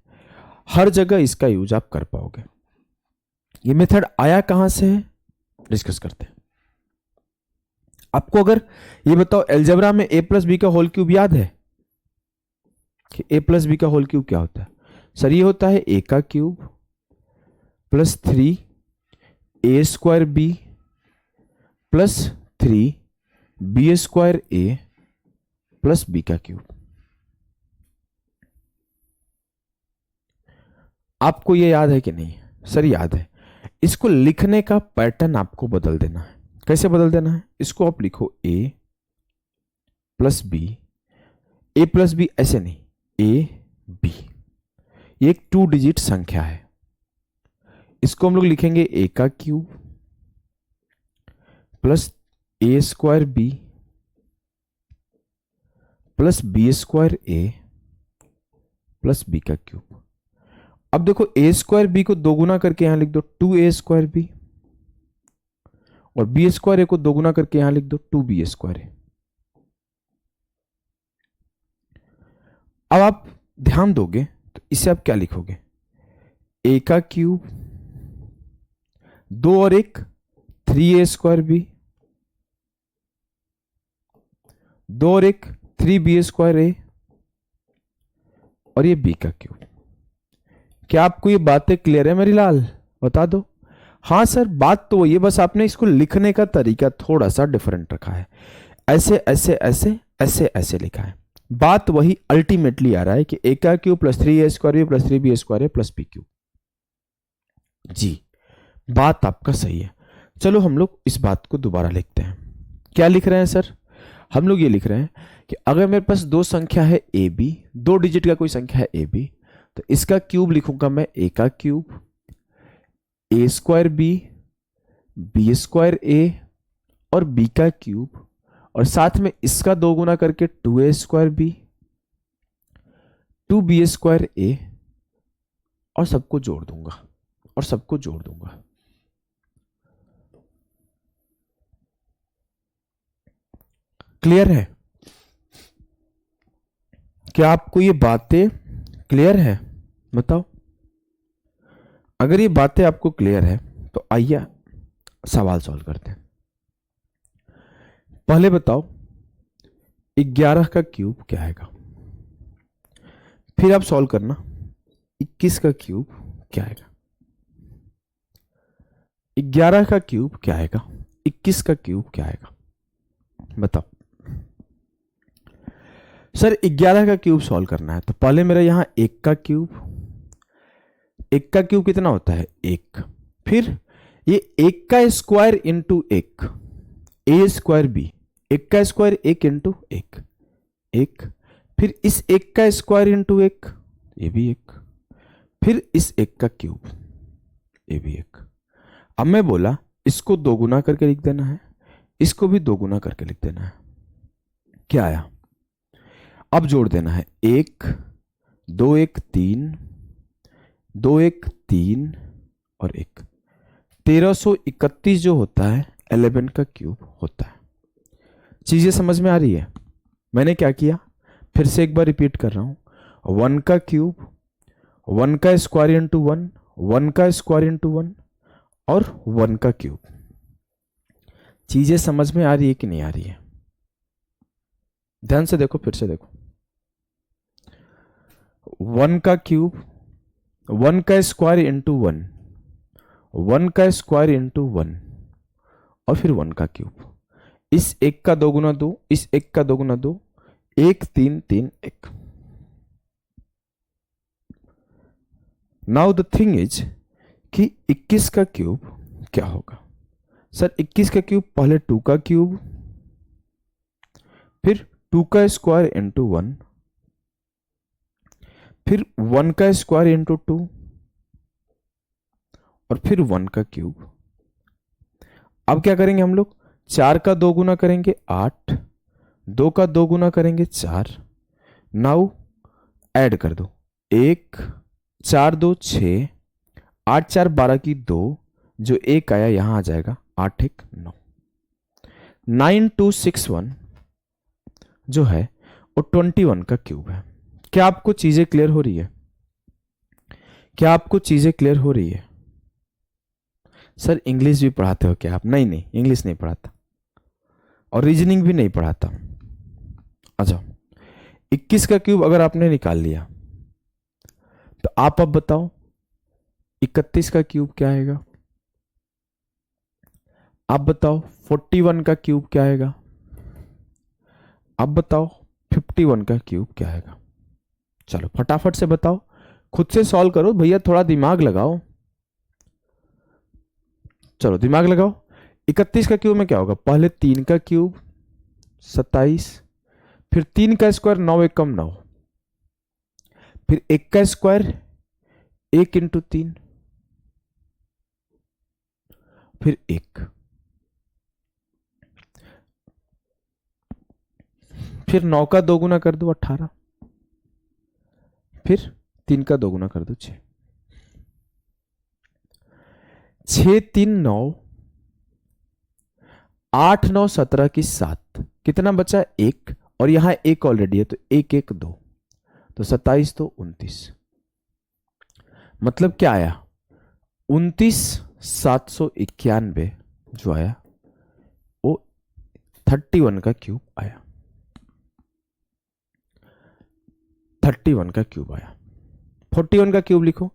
हर जगह इसका यूज आप कर पाओगे। ये मेथड आया कहां से है डिस्कस करते हैं। आपको अगर ये बताओ एलजेब्रा में a प्लस बी का होल क्यूब याद है कि a प्लस बी का होल क्यूब क्या होता है? सर ये होता है a का cube plus 3 a square b plus 3 b square a plus B का क्यूब। आपको ये याद है कि नहीं? सर याद है। इसको लिखने का पैटर्न आपको बदल देना है। कैसे बदल देना है? इसको आप लिखो ए प्लस बी, ए प्लस बी ऐसे नहीं, ए बी। ये एक 2 डिजिट संख्या है। इसको हम लोग लिखेंगे ए का cube plus A square B plus B square A plus B का क्यूब। अब देखो ए स्क्वायर बी को दोगुना करके यहां लिख दो 2a स्क्वायर बी, और बी स्क्वायर ए को दोगुना करके यहां लिख दो 2b स्क्वायर ए। अब आप ध्यान दोगे तो इसे आप क्या लिखोगे? ए का क्यूब 2 और 1 3a स्क्वायर बी, 2 और 1 3b स्क्वायर ए, और ये बी का क्यूब। क्या आपको ये बातें क्लियर है मेरी लाल? बता दो। हाँ सर बात तो वही है, बस आपने इसको लिखने का तरीका थोड़ा सा डिफरेंट रखा है। ऐसे ऐसे ऐसे ऐसे ऐसे लिखा है। बात वही अल्टीमेटली आ रहा है कि ए का cube plus 3a square B plus 3b square A plus B cube. जी बात आपका सही है। चलो हम लोग इस बात को दोबारा लिखते हैं। क्या लिख रहे हैं सर? हम लोग ये लिख रहे हैं कि अगर मेरे पास दो संख्या है ए बी, 2 डिजिट का कोई संख्या है ए बी, तो इसका क्यूब लिखूंगा मैं ए का क्यूब ए स्क्वायर बी स्क्वायर ए और बी का क्यूब, और साथ में इसका 2 गुना करके 2a square B 2b square ए, और सबको जोड़ दूंगा। क्लियर है? क्या आपको ये बातें क्लियर है? बताओ। अगर ये बातें आपको क्लियर है तो आइए सवाल सॉल्व करते हैं। पहले बताओ 11 का क्यूब क्या आएगा, फिर आप सॉल्व करना 21 का क्यूब क्या आएगा। 11 का क्यूब क्या आएगा, 21 का क्यूब क्या आएगा, बताओ। सर 11 का क्यूब सॉल्व करना है तो पहले मेरा यहां 1 का क्यूब कितना होता है 1, फिर ये 1 का स्क्वायर इंटू 1 ए स्क्वायर बी, 1 का स्क्वायर 1 इंटू 1, फिर इस 1 का स्क्वायर इंटू 1 ये भी 1, फिर इस 1 का क्यूब ये भी 1। अब मैं बोला इसको 2 गुना करके लिख देना है, इसको भी 2 गुना करके लिख देना है। क्या आया? अब जोड़ देना है 1 2 1 3 2 1 3 और 1, 1331 जो होता है 11 का क्यूब होता है। चीजें समझ में आ रही है? मैंने क्या किया फिर से एक बार रिपीट कर रहा हूं, 1 का क्यूब 1 का स्क्वायर इंटू 1 1 का स्क्वायर इंटू 1 और 1 का क्यूब। चीजें समझ में आ रही है कि नहीं आ रही है? ध्यान से देखो, फिर से देखो। 1 का क्यूब 1 का स्क्वायर इंटू 1 1 का स्क्वायर इंटू 1 और फिर 1 का क्यूब। इस 1 का 2 गुना 2, इस 1 का 2 गुना 2, 1 3 3 1। नाउ द थिंग इज कि 21 का क्यूब क्या होगा। सर 21 का क्यूब पहले 2 का क्यूब, फिर 2 का स्क्वायर इंटू 1, फिर 1 का स्क्वायर इंटू 2 और फिर 1 का क्यूब। अब क्या करेंगे हम लोग, 4 का 2 गुना करेंगे 8, 2 का 2 गुना करेंगे 4। नाउ ऐड कर दो 1 4 2 6 8 4 12 की 2, जो 1 आया यहां आ जाएगा 8 1 9। 9261 जो है वो 21 का क्यूब है। क्या आपको चीजें क्लियर हो रही है? क्या आपको चीजें क्लियर हो रही है? सर इंग्लिश भी पढ़ाते हो क्या आप? नहीं नहीं इंग्लिश नहीं पढ़ाता और रीजनिंग भी नहीं पढ़ाता। अच्छा 21 का क्यूब अगर आपने निकाल लिया तो आप अब बताओ 31 का क्यूब क्या आएगा? आप बताओ 41 का क्यूब क्या आएगा? आप बताओ 51 का क्यूब क्या आएगा? चलो फटाफट से बताओ, खुद से सॉल्व करो भैया, थोड़ा दिमाग लगाओ। चलो दिमाग लगाओ। 31 का क्यूब में क्या होगा? पहले 3 का क्यूब 27, फिर 3 का स्क्वायर 9 एक कम 9, फिर 1 का स्क्वायर 1 इंटू 3, फिर 1, फिर 9 का 2 गुना कर दो 18, फिर 3 का 2 गुना कर दो 6, 6 3 9, 8 9 17 की 7, कितना बचा? 1, और यहां 1 ऑलरेडी है तो 1 1 2, तो 27 तो 29। मतलब क्या आया? 29,791 जो आया वो 31 का क्यूब आया। 31 का क्यूब आया। 41 का क्यूब लिखो।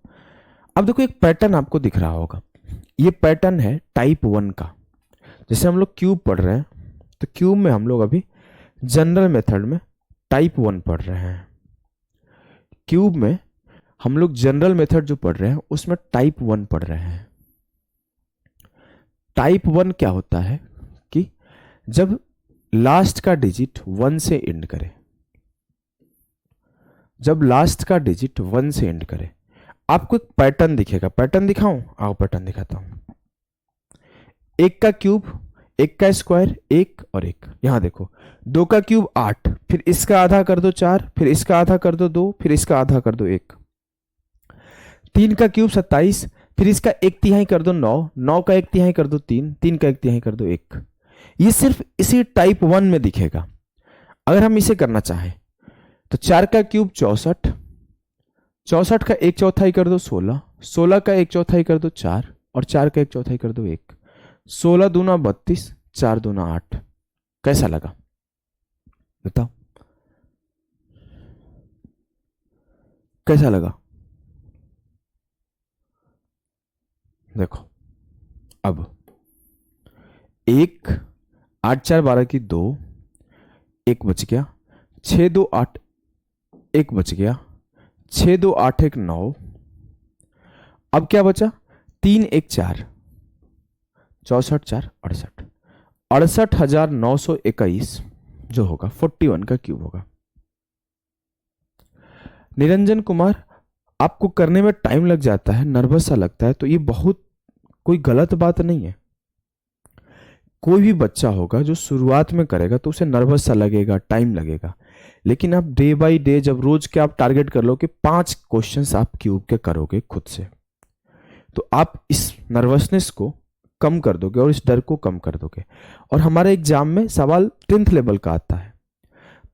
अब देखो एक पैटर्न आपको दिख रहा होगा, ये पैटर्न है टाइप 1 का। जैसे हम लोग क्यूब पढ़ रहे हैं तो क्यूब में हम लोग अभी जनरल मेथड में टाइप 1 पढ़ रहे हैं। क्यूब में हम लोग जनरल मेथड जो पढ़ रहे हैं उसमें टाइप 1 पढ़ रहे हैं। टाइप 1 क्या होता है कि जब लास्ट का डिजिट 1 से एंड करे, जब लास्ट का डिजिट 1 से एंड करे, आपको एक पैटर्न दिखेगा। पैटर्न दिखाऊं? आओ पैटर्न दिखाता हूं। 1 का क्यूब, 1 का स्क्वायर 1 और 1, यहां देखो 2 का क्यूब 8, फिर इसका आधा कर दो 4, फिर इसका आधा कर दो 2, फिर इसका आधा कर दो 1, 3 का क्यूब 27, फिर इसका 1/3 कर दो 9, 9 का 1/3 कर दो 3, 3 का 1/3 कर दो 1। ये सिर्फ इसी टाइप 1 में दिखेगा। अगर हम इसे करना चाहें तो 4 का क्यूब 64, 64 का 1/4 कर दो 16, 16 का 1/4 कर दो 4, और 4 का 1/4 कर दो 1, 16 दूना 32, 4 दूना 8। कैसा लगा बताओ, कैसा लगा? देखो अब 1 8 4 12 की 2, 1 बच गया, 6 2 8 1 बच गया, 6 2 8 1 9। अब क्या बचा? 3 1 4, 64 4 68, 68,921 जो होगा 41 का क्यूब होगा। निरंजन कुमार, आपको करने में टाइम लग जाता है, नर्वस सा लगता है, तो ये बहुत कोई गलत बात नहीं है। कोई भी बच्चा होगा जो शुरुआत में करेगा तो उसे नर्वस सा लगेगा, टाइम लगेगा, लेकिन आप डे बाय डे जब रोज के आप टारगेट कर लो कि 5 क्वेश्चंस आप क्यूब के करोगे खुद से, तो आप इस नर्वसनेस को कम कर दोगे और इस डर को कम कर दोगे। और हमारे एग्जाम में सवाल 10th लेवल का आता है।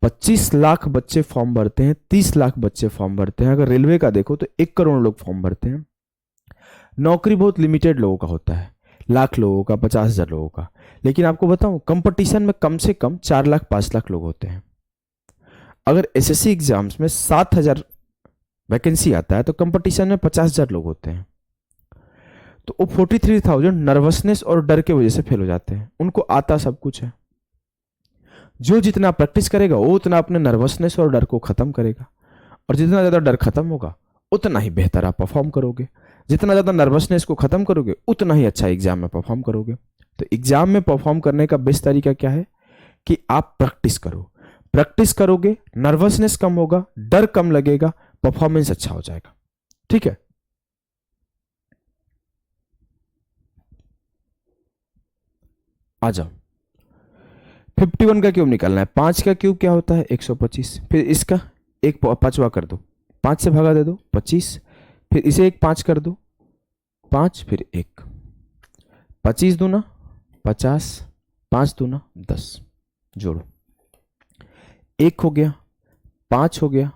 25 लाख बच्चे फॉर्म भरते हैं, 30 लाख बच्चे फॉर्म भरते हैं। अगर रेलवे का देखो तो 1 करोड़ लोग फॉर्म भरते हैं। नौकरी बहुत लिमिटेड लोगों का होता है, लाख लोगों का, 50,000 लोगों का। लेकिन आपको बताऊं, कंपटीशन में कम से कम 4 लाख 5 लाख लोग होते हैं। अगर एसएससी एग्जाम्स में 7,000 वैकेंसी आता है तो कंपटीशन में 50,000 लोग होते हैं। तो वो 43,000 नर्वसनेस और डर की वजह से फेल हो जाते हैं। उनको आता सब कुछ है। जो जितना प्रैक्टिस करेगा वो उतना अपने नर्वसनेस और डर को खत्म करेगा, और जितना ज्यादा डर खत्म होगा उतना ही बेहतर आप परफॉर्म करोगे। जितना ज्यादा नर्वसनेस को खत्म करोगे उतना ही अच्छा एग्जाम में परफॉर्म करोगे। तो एग्जाम में परफॉर्म करने का बेस्ट तरीका क्या है कि आप प्रैक्टिस करो। प्रैक्टिस करोगे, नर्वसनेस कम होगा, डर कम लगेगा, परफॉर्मेंस अच्छा हो जाएगा। ठीक है, आ जाओ। 51 का क्यूब निकालना है। 5 का क्यूब क्या होता है? 125। फिर इसका एक पांचवा कर दो, 5 से भागा दे दो 25, फिर इसे एक 5 कर दो 5, फिर 1, 25 दूना 50, 5 दूना 10, जोड़ो 1 हो गया, 5 हो गया,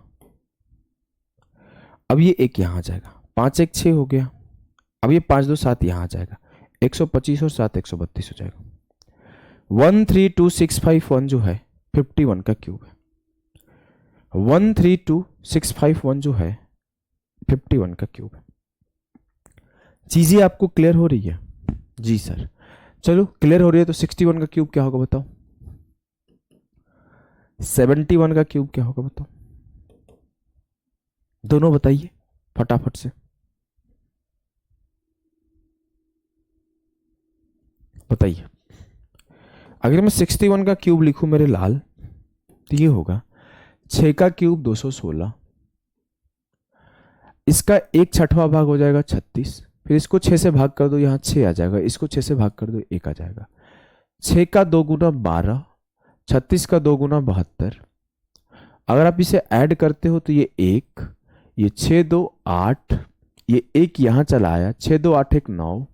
अब ये 1 यहां आ जाएगा, 5 1 6 हो गया, अब ये 5 2 7 यहां आ जाएगा, 125 और 7 132 हो जाएगा। 132651 जो है 51 का क्यूब है। 132651 जो है 51 का क्यूब है। चीजें आपको क्लियर हो रही है? जी सर। चलो क्लियर हो रही है तो 61 का क्यूब क्या होगा बताओ? 71 का क्यूब क्या होगा बताओ, दोनों बताइए फटाफट से बताइए। अगर मैं 61 का क्यूब लिखूं मेरे लाल, तो ये होगा 6 का क्यूब 216, इसका 1/6 भाग हो जाएगा 36, फिर इसको 6 से भाग कर दो, यहाँ 6 आ जाएगा, इसको 6 से भाग कर दो 1 आ जाएगा। 6 का 2 गुना 12, 36 का 2 गुना 72। अगर आप इसे ऐड करते हो तो ये 1, ये 6 2 8, ये 1 यहां चला आया, 6 2 8 1 9,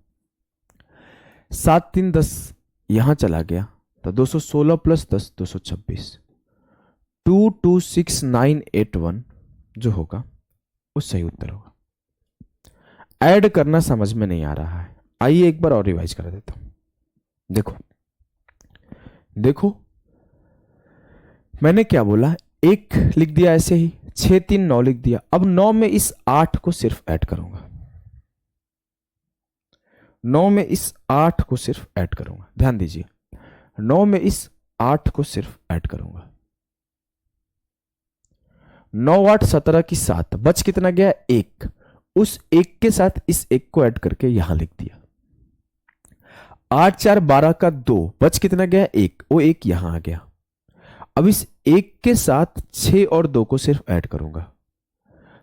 7 3 10 यहां चला गया, तो 216 प्लस 10 226, 226981 जो होगा वो सही उत्तर होगा। ऐड करना समझ में नहीं आ रहा है, आइए एक बार और रिवाइज कर देता हूं। देखो देखो मैंने क्या बोला, 1 लिख दिया ऐसे ही, 6 3 9 लिख दिया। अब 9 में इस 8 को सिर्फ ऐड करूंगा, 9 में इस 8 को सिर्फ ऐड करूंगा, ध्यान दीजिए, 9 में इस 8 को सिर्फ ऐड करूंगा। 9 8 17 की 7, बच कितना गया 1, उस 1 के साथ इस 1 को ऐड करके यहां लिख दिया। 8 4 12 का 2, बच कितना गया 1, वो 1 यहां आ गया। अब इस 1 के साथ 6 और 2 को सिर्फ ऐड करूंगा,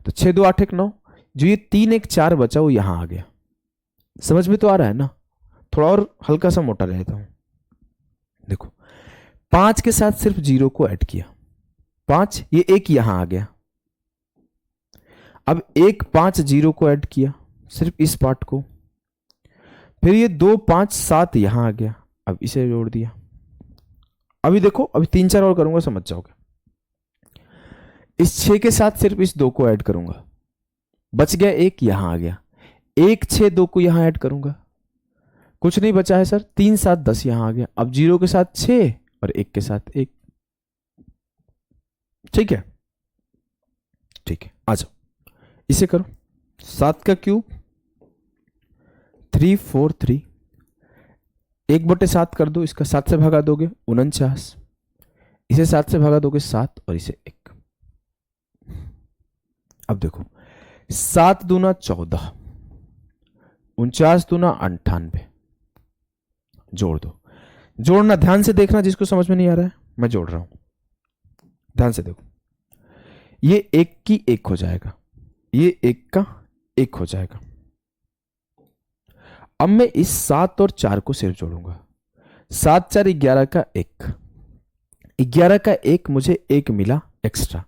तो 6 2 8 1 9, जो ये 3 1 4 बचा वो यहां आ गया। समझ में तो आ रहा है ना, थोड़ा और हल्का सा मोटा रहता हूं। देखो 5 के साथ सिर्फ 0 को ऐड किया, 5, ये 1 यहां आ गया। अब 1 5 0 को ऐड किया सिर्फ इस पार्ट को, फिर ये 2 5 7 यहां आ गया, अब इसे जोड़ दिया। अभी देखो, अभी 3 4 और करूंगा समझ जाओगे। इस 6 के साथ सिर्फ इस 2 को ऐड करूंगा, बच गया 1 यहां आ गया। 1 6 2 को यहां ऐड करूंगा, कुछ नहीं बचा है सर, 3 7 10 यहां आ गया। अब 0 के साथ 6 और 1 के साथ 1, ठीक है ठीक है, आ जाओ इसे करो। 7 का क्यूब 343, 1/7 कर दो, इसका 7 से भागा दोगे 49, इसे 7 से भागा दोगे 7 और इसे 1। अब देखो 7 दूना 14, 49 दूना 98, जोड़ दो। जोड़ना ध्यान से देखना, जिसको समझ में नहीं आ रहा है मैं जोड़ रहा हूं, ध्यान से देखो। ये 1 की 1 हो जाएगा, ये 1 का 1 हो जाएगा। अब मैं इस 7 और 4 को सिर्फ जोड़ूंगा, 7 4 11 का 1, 11 का 1 मुझे 1 मिला एक्स्ट्रा,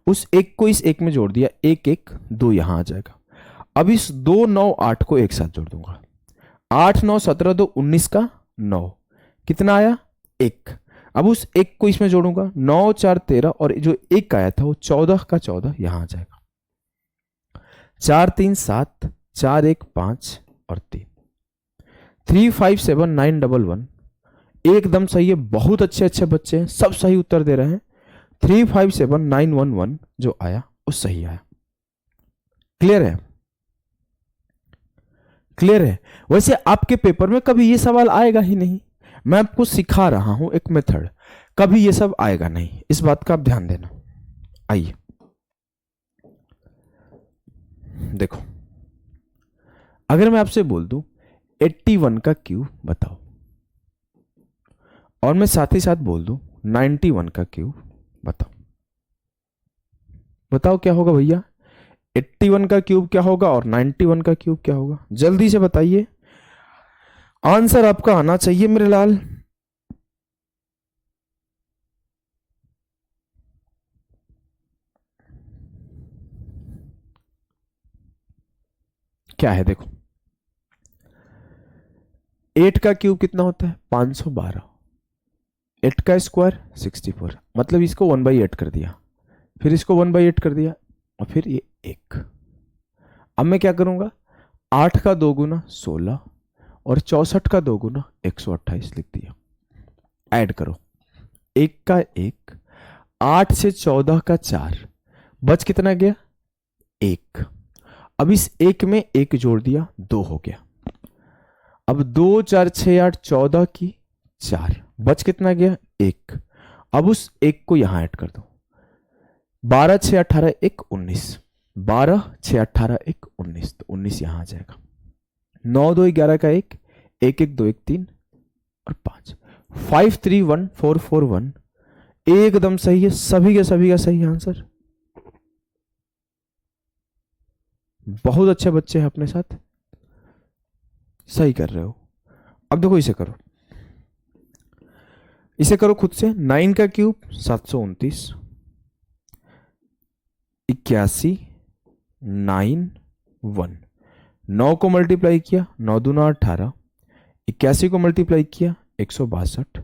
उस 1 को इस 1 में जोड़ दिया, 1 1 2 यहां आ जाएगा। अब इस 2 9 8 को एक साथ जोड़ दूंगा, 8 9 17 2 19 का 9, कितना आया 1। अब उस 1 को इसमें जोड़ूंगा, 9 4 13 और जो 1 आया था वो 14 का 14 यहां आ जाएगा। 4 3 7, 4 1 5 और 3, 3 5 7 9 1 1, एकदम सही है, बहुत अच्छे अच्छे बच्चे हैं, सब सही उत्तर दे रहे हैं। 3 5 7 9 1 1 जो आया वो सही आया। क्लियर है, क्लियर है। वैसे आपके पेपर में कभी ये सवाल आएगा ही नहीं, मैं आपको सिखा रहा हूं एक मेथड, कभी ये सब आएगा नहीं, इस बात का आप ध्यान देना। आइए देखो, अगर मैं आपसे बोल दूं 81 का क्यूब बताओ, और मैं साथ ही साथ बोल दूं 91 का क्यूब बताओ, बताओ क्या होगा भैया, 81 का क्यूब क्या होगा और 91 का क्यूब क्या होगा, जल्दी से बताइए, आंसर आपका आना चाहिए मेरे लाल। क्या है देखो, 8 का क्यूब कितना होता है 512, 8 का स्क्वायर 64, मतलब इसको 1/8 कर दिया, फिर इसको 1/8 कर दिया और फिर ये 1। अब मैं क्या करूंगा, 8 का 2 गुना 16 और 64 का 2 गुना 128 लिख दिया। ऐड करो, 1 का 1, 8 से 14 का 4, बच कितना गया 1। अब इस 1 में 1 जोड़ दिया 2 हो गया। अब 2 4 6 8 14 की 4, बच कितना गया 1। अब उस एक को यहां ऐड कर दो। 12 6 18 1 19, 12 6 18 1 19, तो 19 यहां आ जाएगा। 9 2 11 का 1, 1 1 2 1 3 और 5, 5 3 1 4 4 1 एकदम सही है। सभी के सभी का सही आंसर। बहुत अच्छे बच्चे हैं अपने साथ, सही कर रहे हो। अब देखो इसे करो, इसे करो खुद से। 9 का क्यूब 729, 81 9 1, 9 को मल्टीप्लाई किया 9 दूना 18, 81 को मल्टीप्लाई किया 162,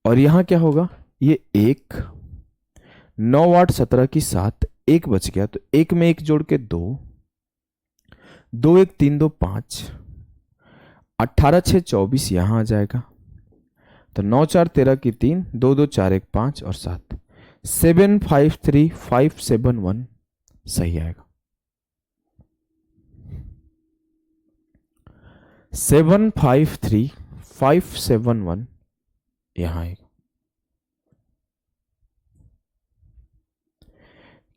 और यहां क्या होगा, ये 1 9 8 17 की 7, 1 बच गया तो 1 में 1 जोड़ के 2, 2 1 3 2 5, 18 6 24 यहां आ जाएगा। तो 9 4 13 की 3, 2 2 4 1 5 और 7, 7 5 3 5 7 1 सही आएगा। 7 5 3 5 7 1 यहां आएगा।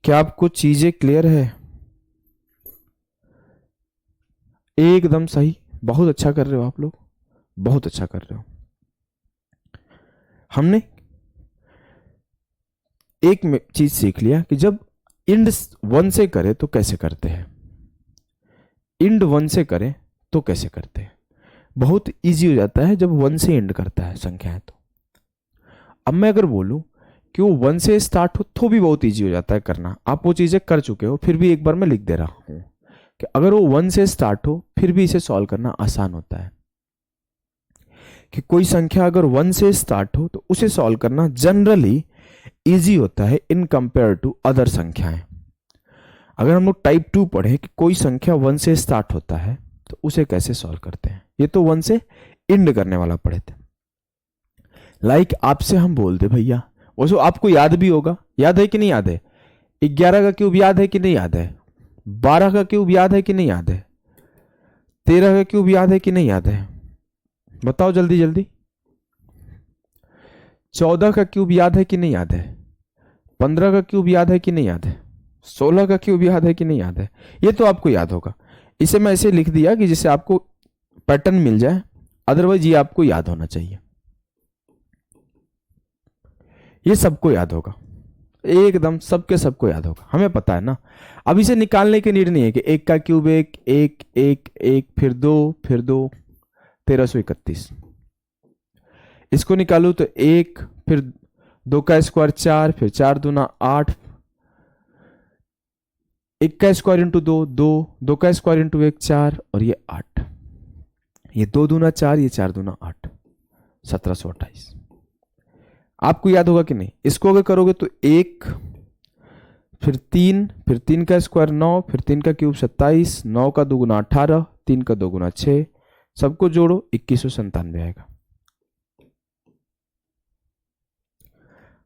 क्या आपको चीजें क्लियर है? एकदम सही, बहुत अच्छा कर रहे हो आप लोग, बहुत अच्छा कर रहे हो। हमने एक चीज सीख लिया कि जब इंड 1 से करे तो कैसे करते हैं, इंड 1 से करें तो कैसे करते हैं। बहुत इजी हो जाता है जब 1 से इंड करता है संख्याएं। तो अब मैं अगर बोलूं कि वो 1 से स्टार्ट हो तो भी बहुत इजी हो जाता है करना। आप वो चीजें कर चुके हो, फिर भी एक बार मैं लिख दे रहा हूं कि अगर वो 1 से स्टार्ट हो फिर भी इसे सॉल्व करना आसान होता है। कि कोई संख्या अगर 1 से स्टार्ट हो तो उसे सॉल्व करना जनरली इजी होता है इन कंपेयर टू अदर संख्याएं। अगर हम लोग टाइप 2 पढ़े कि कोई संख्या 1 से स्टार्ट होता है तो उसे कैसे सॉल्व करते हैं, ये तो 1 से इंड करने वाला पढ़े थे। लाइक आपसे हम बोलते भैया, वो आपको याद भी होगा, याद है कि नहीं याद है? 11 का क्यूब याद है कि नहीं याद है? 12 का क्यूब याद है कि नहीं याद है? 13 का क्यूब याद है कि नहीं याद है? बताओ जल्दी जल्दी। 14 का क्यूब याद है कि नहीं याद है? 15 का क्यूब याद है कि नहीं याद है? 16 का क्यूब याद है कि नहीं याद है? ये तो आपको याद होगा। इसे मैं ऐसे लिख दिया कि जिससे आपको पैटर्न मिल जाए, अदरवाइज ये आपको याद होना चाहिए। ये सबको याद होगा, एकदम सबके सबको याद होगा, हमें पता है ना। अब इसे निकालने की नीड नहीं है कि 1 का क्यूब 1 1 1 1 फिर 2 फिर 2, 1331। इसको निकालू तो 1 फिर 2 का स्क्वायर 4 फिर 4 दूना 8, 1 का स्क्वायर इंटू 2 2, 2 का स्क्वायर इंटू 1 4 और ये 8, ये 2 दूना 4 ये 4 दूना 8, 1728। आपको याद होगा कि नहीं? इसको अगर करोगे तो 1 फिर 3 फिर 3 का स्क्वायर 9 फिर 3 का क्यूब 27, 9 का 2 गुना 18, 3 का 2 गुना 6, सबको जोड़ो 2197 आएगा।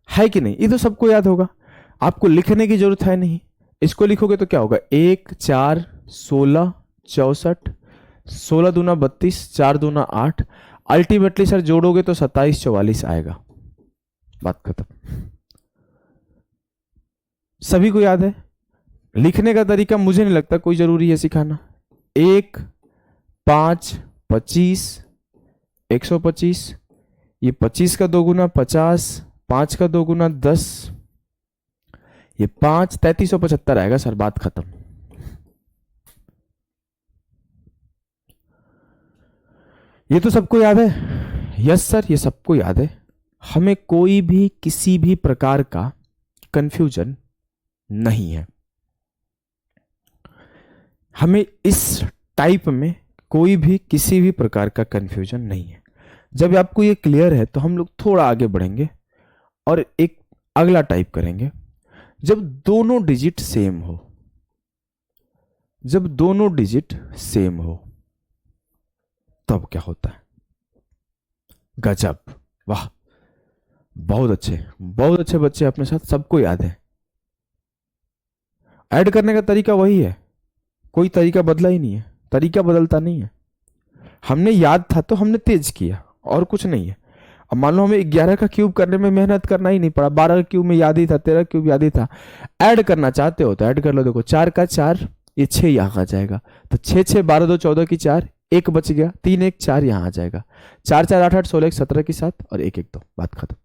है कि नहीं? ये तो सबको याद होगा, आपको लिखने की जरूरत है नहीं। इसको लिखोगे तो क्या होगा, 1 4 16 64, 16 दूना 32, 4 दूना 8, अल्टीमेटली सर जोड़ोगे तो 27 44 आएगा। बात खत्म। सभी को याद है। लिखने का तरीका मुझे नहीं लगता कोई जरूरी है सिखाना। 1 5 25 125, ये 25 का 2 गुना 50, 5 का 2 गुना 10, ये 5 3375 आएगा सर। बात खत्म। ये तो सबको याद है। यस सर, ये सबको याद है। हमें कोई भी किसी भी प्रकार का कंफ्यूजन नहीं है। हमें इस टाइप में कोई भी किसी भी प्रकार का कंफ्यूजन नहीं है। जब आपको ये क्लियर है तो हम लोग थोड़ा आगे बढ़ेंगे और एक अगला टाइप करेंगे। जब दोनों डिजिट सेम हो, जब दोनों डिजिट सेम हो तब क्या होता है? गजब, वाह, बहुत अच्छे बच्चे अपने साथ, सबको याद है। ऐड करने का तरीका वही है, कोई तरीका बदला ही नहीं है, तरीका बदलता नहीं है। हमने याद था तो हमने तेज किया और कुछ नहीं है। अब मान लो हमें 11 का क्यूब करने में मेहनत करना ही नहीं पड़ा, 12 का क्यूब में याद ही था, 13 का क्यूब याद ही था। ऐड करना चाहते हो तो ऐड कर लो। देखो 4 का 4, ये 6 यहाँ आ जाएगा, तो 6 6 12 2 14 की 4, एक बच गया, 3 1 4 यहाँ आ जाएगा, 4 4 8 8 16 1 17 की 7 और 1 1 2, बात खत्म।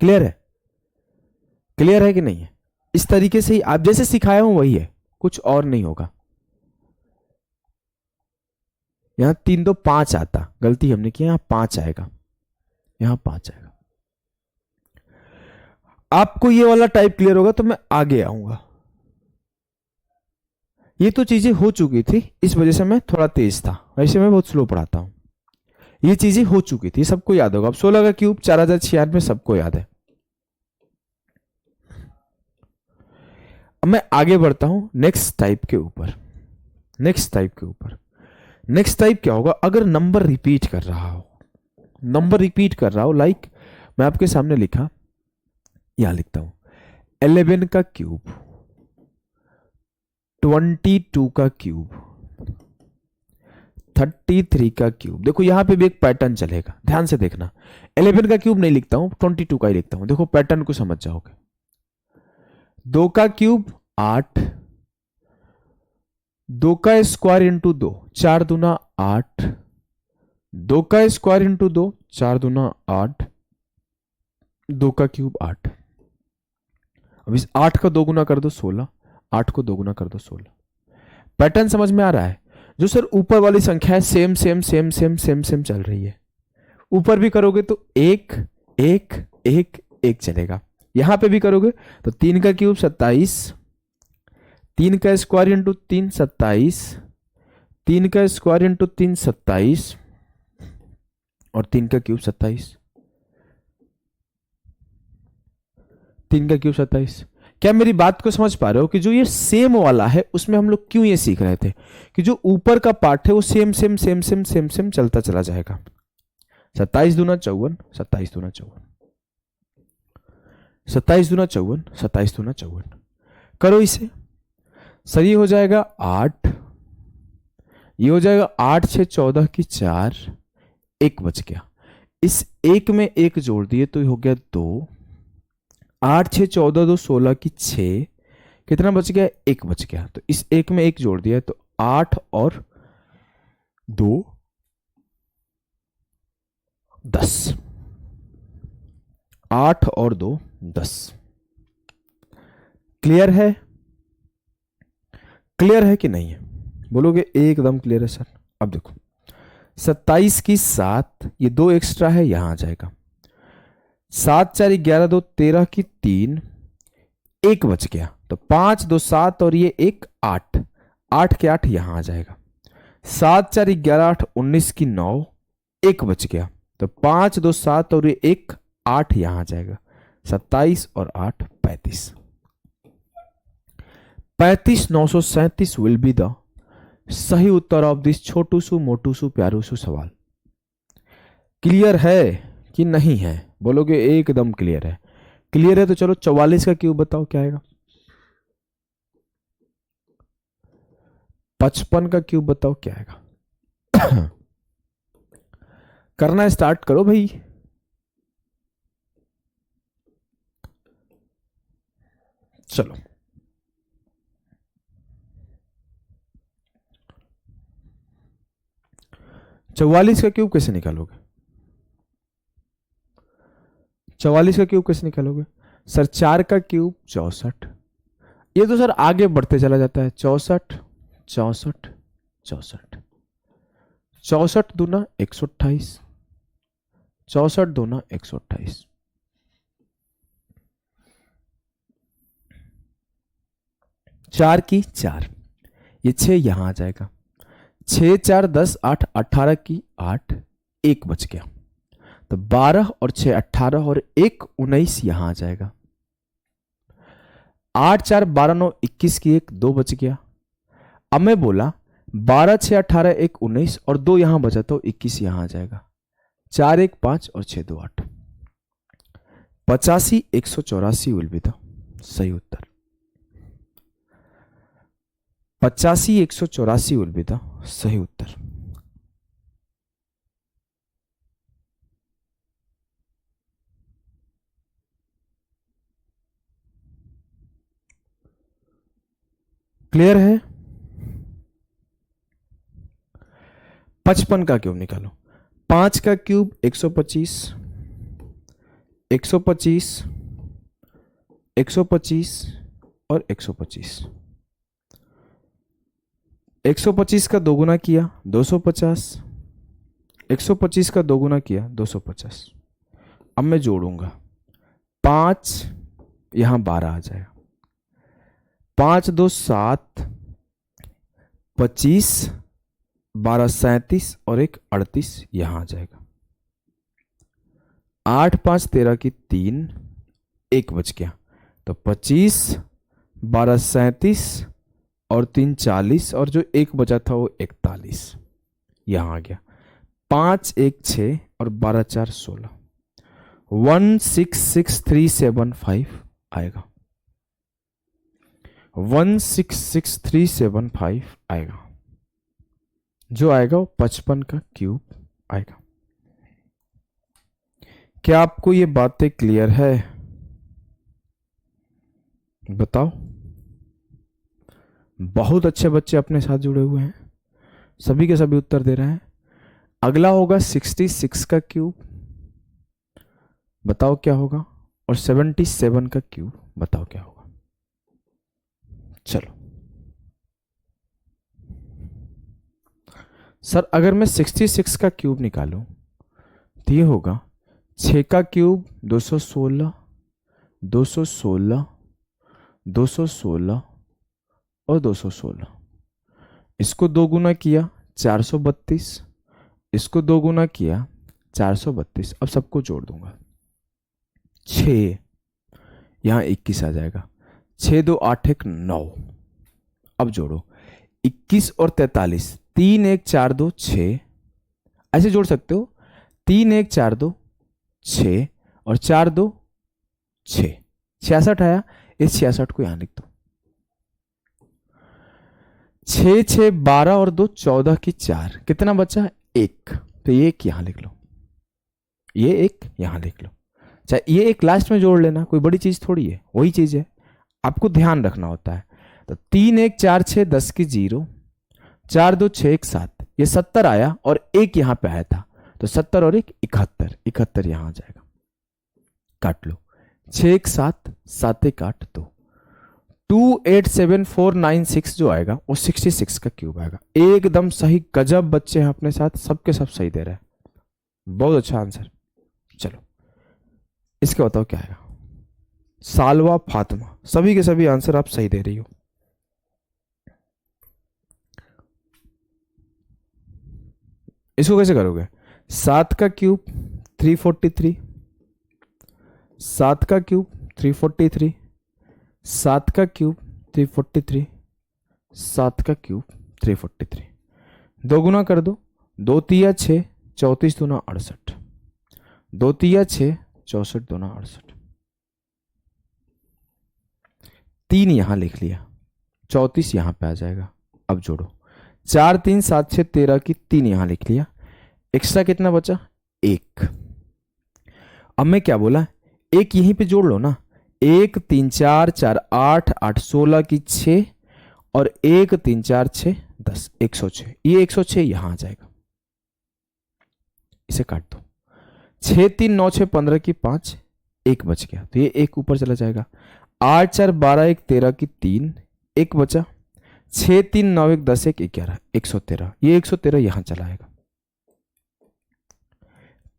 क्लियर है? क्लियर है कि नहीं है? इस तरीके से ही आप जैसे सिखाया हूं वही है, कुछ और नहीं होगा। यहां 3 2 5 आता, गलती हमने की, यहां 5 आएगा, यहां 5 आएगा। आपको ये वाला टाइप क्लियर होगा तो मैं आगे आऊंगा। ये तो चीजें हो चुकी थी, इस वजह से मैं थोड़ा तेज था, वैसे मैं बहुत स्लो पढ़ाता हूं। ये चीजें हो चुकी थी, सबको याद होगा। अब 16 का क्यूब 4096 सबको याद है। अब मैं आगे बढ़ता हूं नेक्स्ट टाइप के ऊपर। नेक्स्ट टाइप के ऊपर, नेक्स्ट टाइप क्या होगा? अगर नंबर रिपीट कर रहा हो, नंबर रिपीट कर रहा हो, लाइक मैं आपके सामने लिखा, यहां लिखता हूं 11 का क्यूब, 22 का क्यूब, 33 का क्यूब। देखो यहां पे भी एक पैटर्न चलेगा, ध्यान से देखना। 11 का क्यूब नहीं लिखता हूं, 22 का ही लिखता हूं। देखो पैटर्न को समझ जाओगे। 2 का क्यूब 8, 2 का स्क्वायर इंटू 2, 4 दूना 8, 2 का स्क्वायर इंटू 2, 4 दूना 8, 2 का क्यूब 8। अब इस 8 का 2 गुना कर दो 16, 8 को 2 गुना कर दो 16। पैटर्न समझ में आ रहा है? जो सर ऊपर वाली संख्या है same same same same same same चल रही है, ऊपर भी करोगे तो 1 1 1 1 चलेगा, यहां पे भी करोगे तो 3 का क्यूब 27, 3 का स्क्वायर इंटू 3 27, 3 का स्क्वायर इंटू 3 27 और 3 का क्यूब 27, 3 का क्यूब 27। क्या मेरी बात को समझ पा रहे हो कि जो ये सेम वाला है उसमें हम लोग क्यों ये सीख रहे थे कि जो ऊपर का पार्ट है वो same same same same same same चलता चला जाएगा। 27 दूना 54, 27 दूना 54, 27 दूना 54, 27 दूना 54। करो इसे, सर ये हो जाएगा 8, ये हो जाएगा 8 6 14 की 4, 1 बच गया। इस 1 में 1 जोड़ दिए तो ये हो गया 2, 8 6 14 2 16 की 6, कितना बच गया? 1 बच गया। तो इस 1 में 1 जोड़ दिया तो 8 और 2 10, 8 और 2 10। क्लियर है? क्लियर है कि नहीं है? बोलोगे एकदम क्लियर है सर। अब देखो 27 की 7, ये 2 एक्स्ट्रा है, यहां आ जाएगा। 7 4 11 2 13 की 3, 1 बच गया तो 5 2 7 और ये 1 8, 8 के 8 यहां आ जाएगा। 7 4 11 8 19 की 9, 1 बच गया तो 5 2 7 और ये 1 8 यहां आ जाएगा। 27 और 8 35, 35 937 विल बी द सही उत्तर ऑफ दिस छोटू सु मोटू सु प्यारू सु सवाल। क्लियर है कि नहीं है? बोलोगे एकदम क्लियर है। क्लियर है तो चलो 44 का क्यूब बताओ क्या आएगा। 55 का क्यूब बताओ क्या आएगा। करना स्टार्ट करो भाई। चलो 44 का क्यूब कैसे निकालोगे? 44 का क्यूब कैसे निकालोगे? सर 4 का क्यूब 64, ये तो सर आगे बढ़ते चला जाता है। 64 64 64, 64 दूना 128, 64 दूना 128, 4 की 4, ये 6 यहां आ जाएगा। 6 4 10 8 18 की 8, 1 बच गया तो 12 और 6 18 और 1 19 यहां आ जाएगा। 8 4 12 9 21 की 1, 2 बच गया। अब मैं बोला 12 6 18 1 19 और 2 यहां बचा तो 21 यहां आ जाएगा। 4 1 5 और 6 2 8, 85 184 विल बी द सही उत्तर। 85 184 विल बी द सही उत्तर। क्लियर है? 55 का क्यूब निकालो। 5 का क्यूब 125, 125, 125 और 125। 125 का दोगुना किया 250, 125 का दोगुना किया 250। अब मैं जोड़ूंगा 5, यहां 12 आ जाएगा। 5 2 7, 25, 12 37 और 1 38 यहां आ जाएगा। 8 5 13 की 3, 1 बच गया तो 25, 12 37 और 3 40 और जो 1 बचा था वो 41 यहां आ गया। 5 1 6 और 12 4 16, 166375 आएगा। 166375 आएगा। जो आएगा वो 55 का क्यूब आएगा। क्या आपको ये बातें क्लियर है? बताओ। बहुत अच्छे बच्चे अपने साथ जुड़े हुए हैं, सभी के सभी उत्तर दे रहे हैं। अगला होगा 66 का क्यूब, बताओ क्या होगा, और 77 का क्यूब बताओ क्या होगा। चलो सर, अगर मैं 66 का क्यूब निकालूं तो ये होगा 6 का क्यूब 216, 216, 216 और 216। इसको दो गुना किया 432, इसको दो गुना किया 432। अब सबको जोड़ दूंगा। 6, यहां 21 आ जाएगा। 6 2 8 1 9। अब जोड़ो 21 और 43, 3 1 4 2 6। ऐसे जोड़ सकते हो, 3 1 4 2 6 और 4 2 6, 66 आया। इस 66 को यहां लिख दो। 6 6 12 और 2 14 की 4, कितना बचा? 1। तो ये एक यहां लिख लो, ये एक यहां लिख लो। चाहे ये एक लास्ट में जोड़ लेना, कोई बड़ी चीज थोड़ी है, वही चीज है, आपको ध्यान रखना होता है। तो 3 1 4 6 10 की 0, 4 2 6 1 7, ये 70 आया और एक यहां पे आया था, तो 70 और 1 71, 71 यहां आ जाएगा। काट लो। 6 1 7, 7 1 8 2, 287496 जो आएगा वो 66 का क्यूब आएगा। एकदम सही, गजब बच्चे हैं अपने साथ, सबके सब सही दे रहे हैं, बहुत अच्छा आंसर। चलो इसके बताओ क्या आएगा। सालवा फातिमा, सभी के सभी आंसर आप सही दे रही हो। इसको कैसे करोगे? 7 का क्यूब 343, 7 का क्यूब 343, 7 का क्यूब 343, 7 का क्यूब 343। दो गुना कर दो, 2 तिया 6, 34 दूना 68, 2 तिया 6, 64 दूना 68। 3 यहां लिख लिया, 34 यहां पे आ जाएगा। अब जोड़ो 4 3 7 6 13 की 3 यहां लिख लिया। एक्स्ट्रा कितना बचा? 1। अब मैं क्या बोला, एक यहीं पे जोड़ लो ना। 1 3 4 4 8 8 16 की 6 और 1 3 4 6 10, 106। ये 106 यहां आ जाएगा, इसे काट दो। 6 3 9 6 15 की 5, 1 बच गया तो ये 1 ऊपर चला जाएगा। 8 4 12 1 13 की 3, 1 बचा। 6 3 9 1 10 1 11, 113। ये 113 यहां चला आएगा।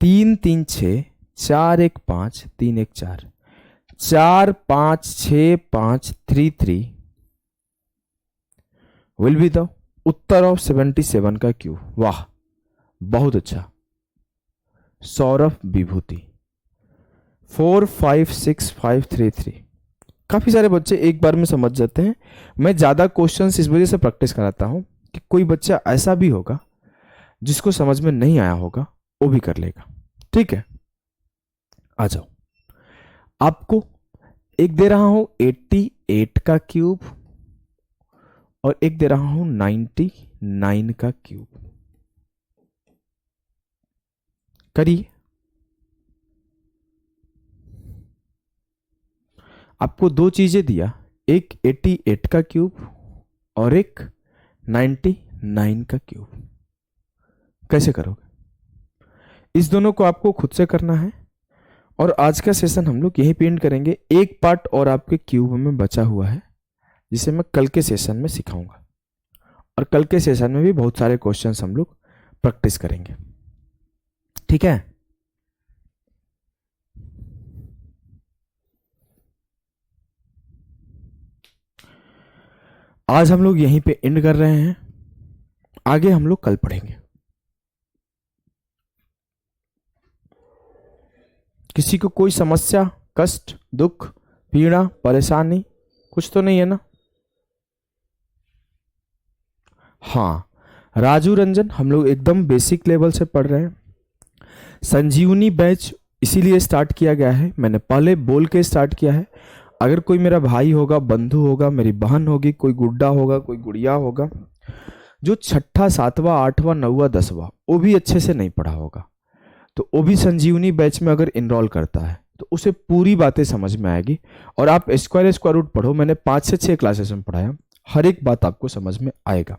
3 3 6 4 1 5 3 1 4, 4 5 6 5 3 3 will be the Uttar of 77 का क्यूब। वाह, बहुत अच्छा। सौरभ विभूति 4 5 6 5 3 3। काफी सारे बच्चे एक बार में समझ जाते हैं। मैं ज्यादा क्वेश्चंस इस वजह से प्रैक्टिस कराता हूं कि कोई बच्चा ऐसा भी होगा जिसको समझ में नहीं आया होगा, वो भी कर लेगा। ठीक है, आ जाओ। आपको एक दे रहा हूं 88 का क्यूब और एक दे रहा हूं 99 का क्यूब। करिए। आपको दो चीजें दिया, एक 88 का क्यूब और एक 99 का क्यूब। कैसे करोगे? इस दोनों को आपको खुद से करना है। और आज का सेशन हम लोग यहीं पे एंड करेंगे। एक पार्ट और आपके क्यूब में बचा हुआ है जिसे मैं कल के सेशन में सिखाऊंगा, और कल के सेशन में भी बहुत सारे क्वेश्चंस हम लोग प्रैक्टिस करेंगे। ठीक है? आज हम लोग यहीं पे एंड कर रहे हैं, आगे हम लोग कल पढ़ेंगे। किसी को कोई समस्या, कष्ट, दुख, पीड़ा, परेशानी कुछ तो नहीं है ना? हाँ, राजू रंजन, हम लोग एकदम बेसिक लेवल से पढ़ रहे हैं। संजीवनी बैच इसीलिए स्टार्ट किया गया है, मैंने पहले बोल के स्टार्ट किया है। अगर कोई मेरा भाई होगा, बंधु होगा, मेरी बहन होगी, कोई गुड्डा होगा, कोई गुड़िया होगा, जो छठा, सातवां, आठवां, नौवां, दसवां वो भी अच्छे से नहीं पढ़ा होगा, तो वो भी संजीवनी बैच में अगर इनरोल करता है तो उसे पूरी बातें समझ में आएगी। और आप स्क्वायर रूट पढ़ो, मैंने 5 से 6 क्लासेस में पढ़ाया, हर एक बात आपको समझ में आएगा।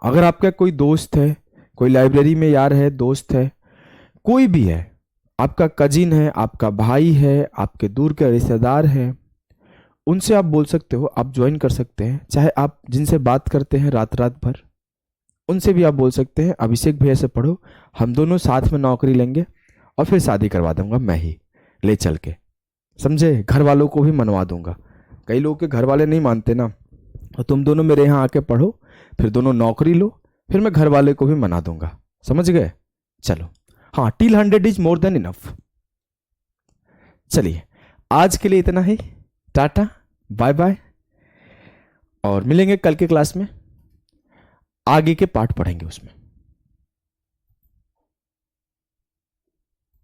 अगर आपका कोई दोस्त है, कोई लाइब्रेरी में यार है, दोस्त है, कोई भी है, आपका कजिन है, आपका भाई है, आपके दूर के रिश्तेदार है, उनसे आप बोल सकते हो, आप ज्वाइन कर सकते हैं। चाहे आप जिनसे बात करते हैं रात रात भर, उनसे भी आप बोल सकते हैं अभिषेक भैया से पढ़ो, हम दोनों साथ में नौकरी लेंगे और फिर शादी करवा दूंगा मैं ही ले चल के, समझे? घर वालों को भी मनवा दूंगा। कई लोगों के घर वाले नहीं मानते ना, तो तुम दोनों मेरे यहाँ आके पढ़ो, फिर दोनों नौकरी लो, फिर मैं घर वाले को भी मना दूंगा। समझ गए? चलो, हाँ, till 100 is more than enough. चलिए, आज के लिए इतना ही। टाटा, बाय बाय, और मिलेंगे कल के क्लास में, आगे के पार्ट पढ़ेंगे उसमें।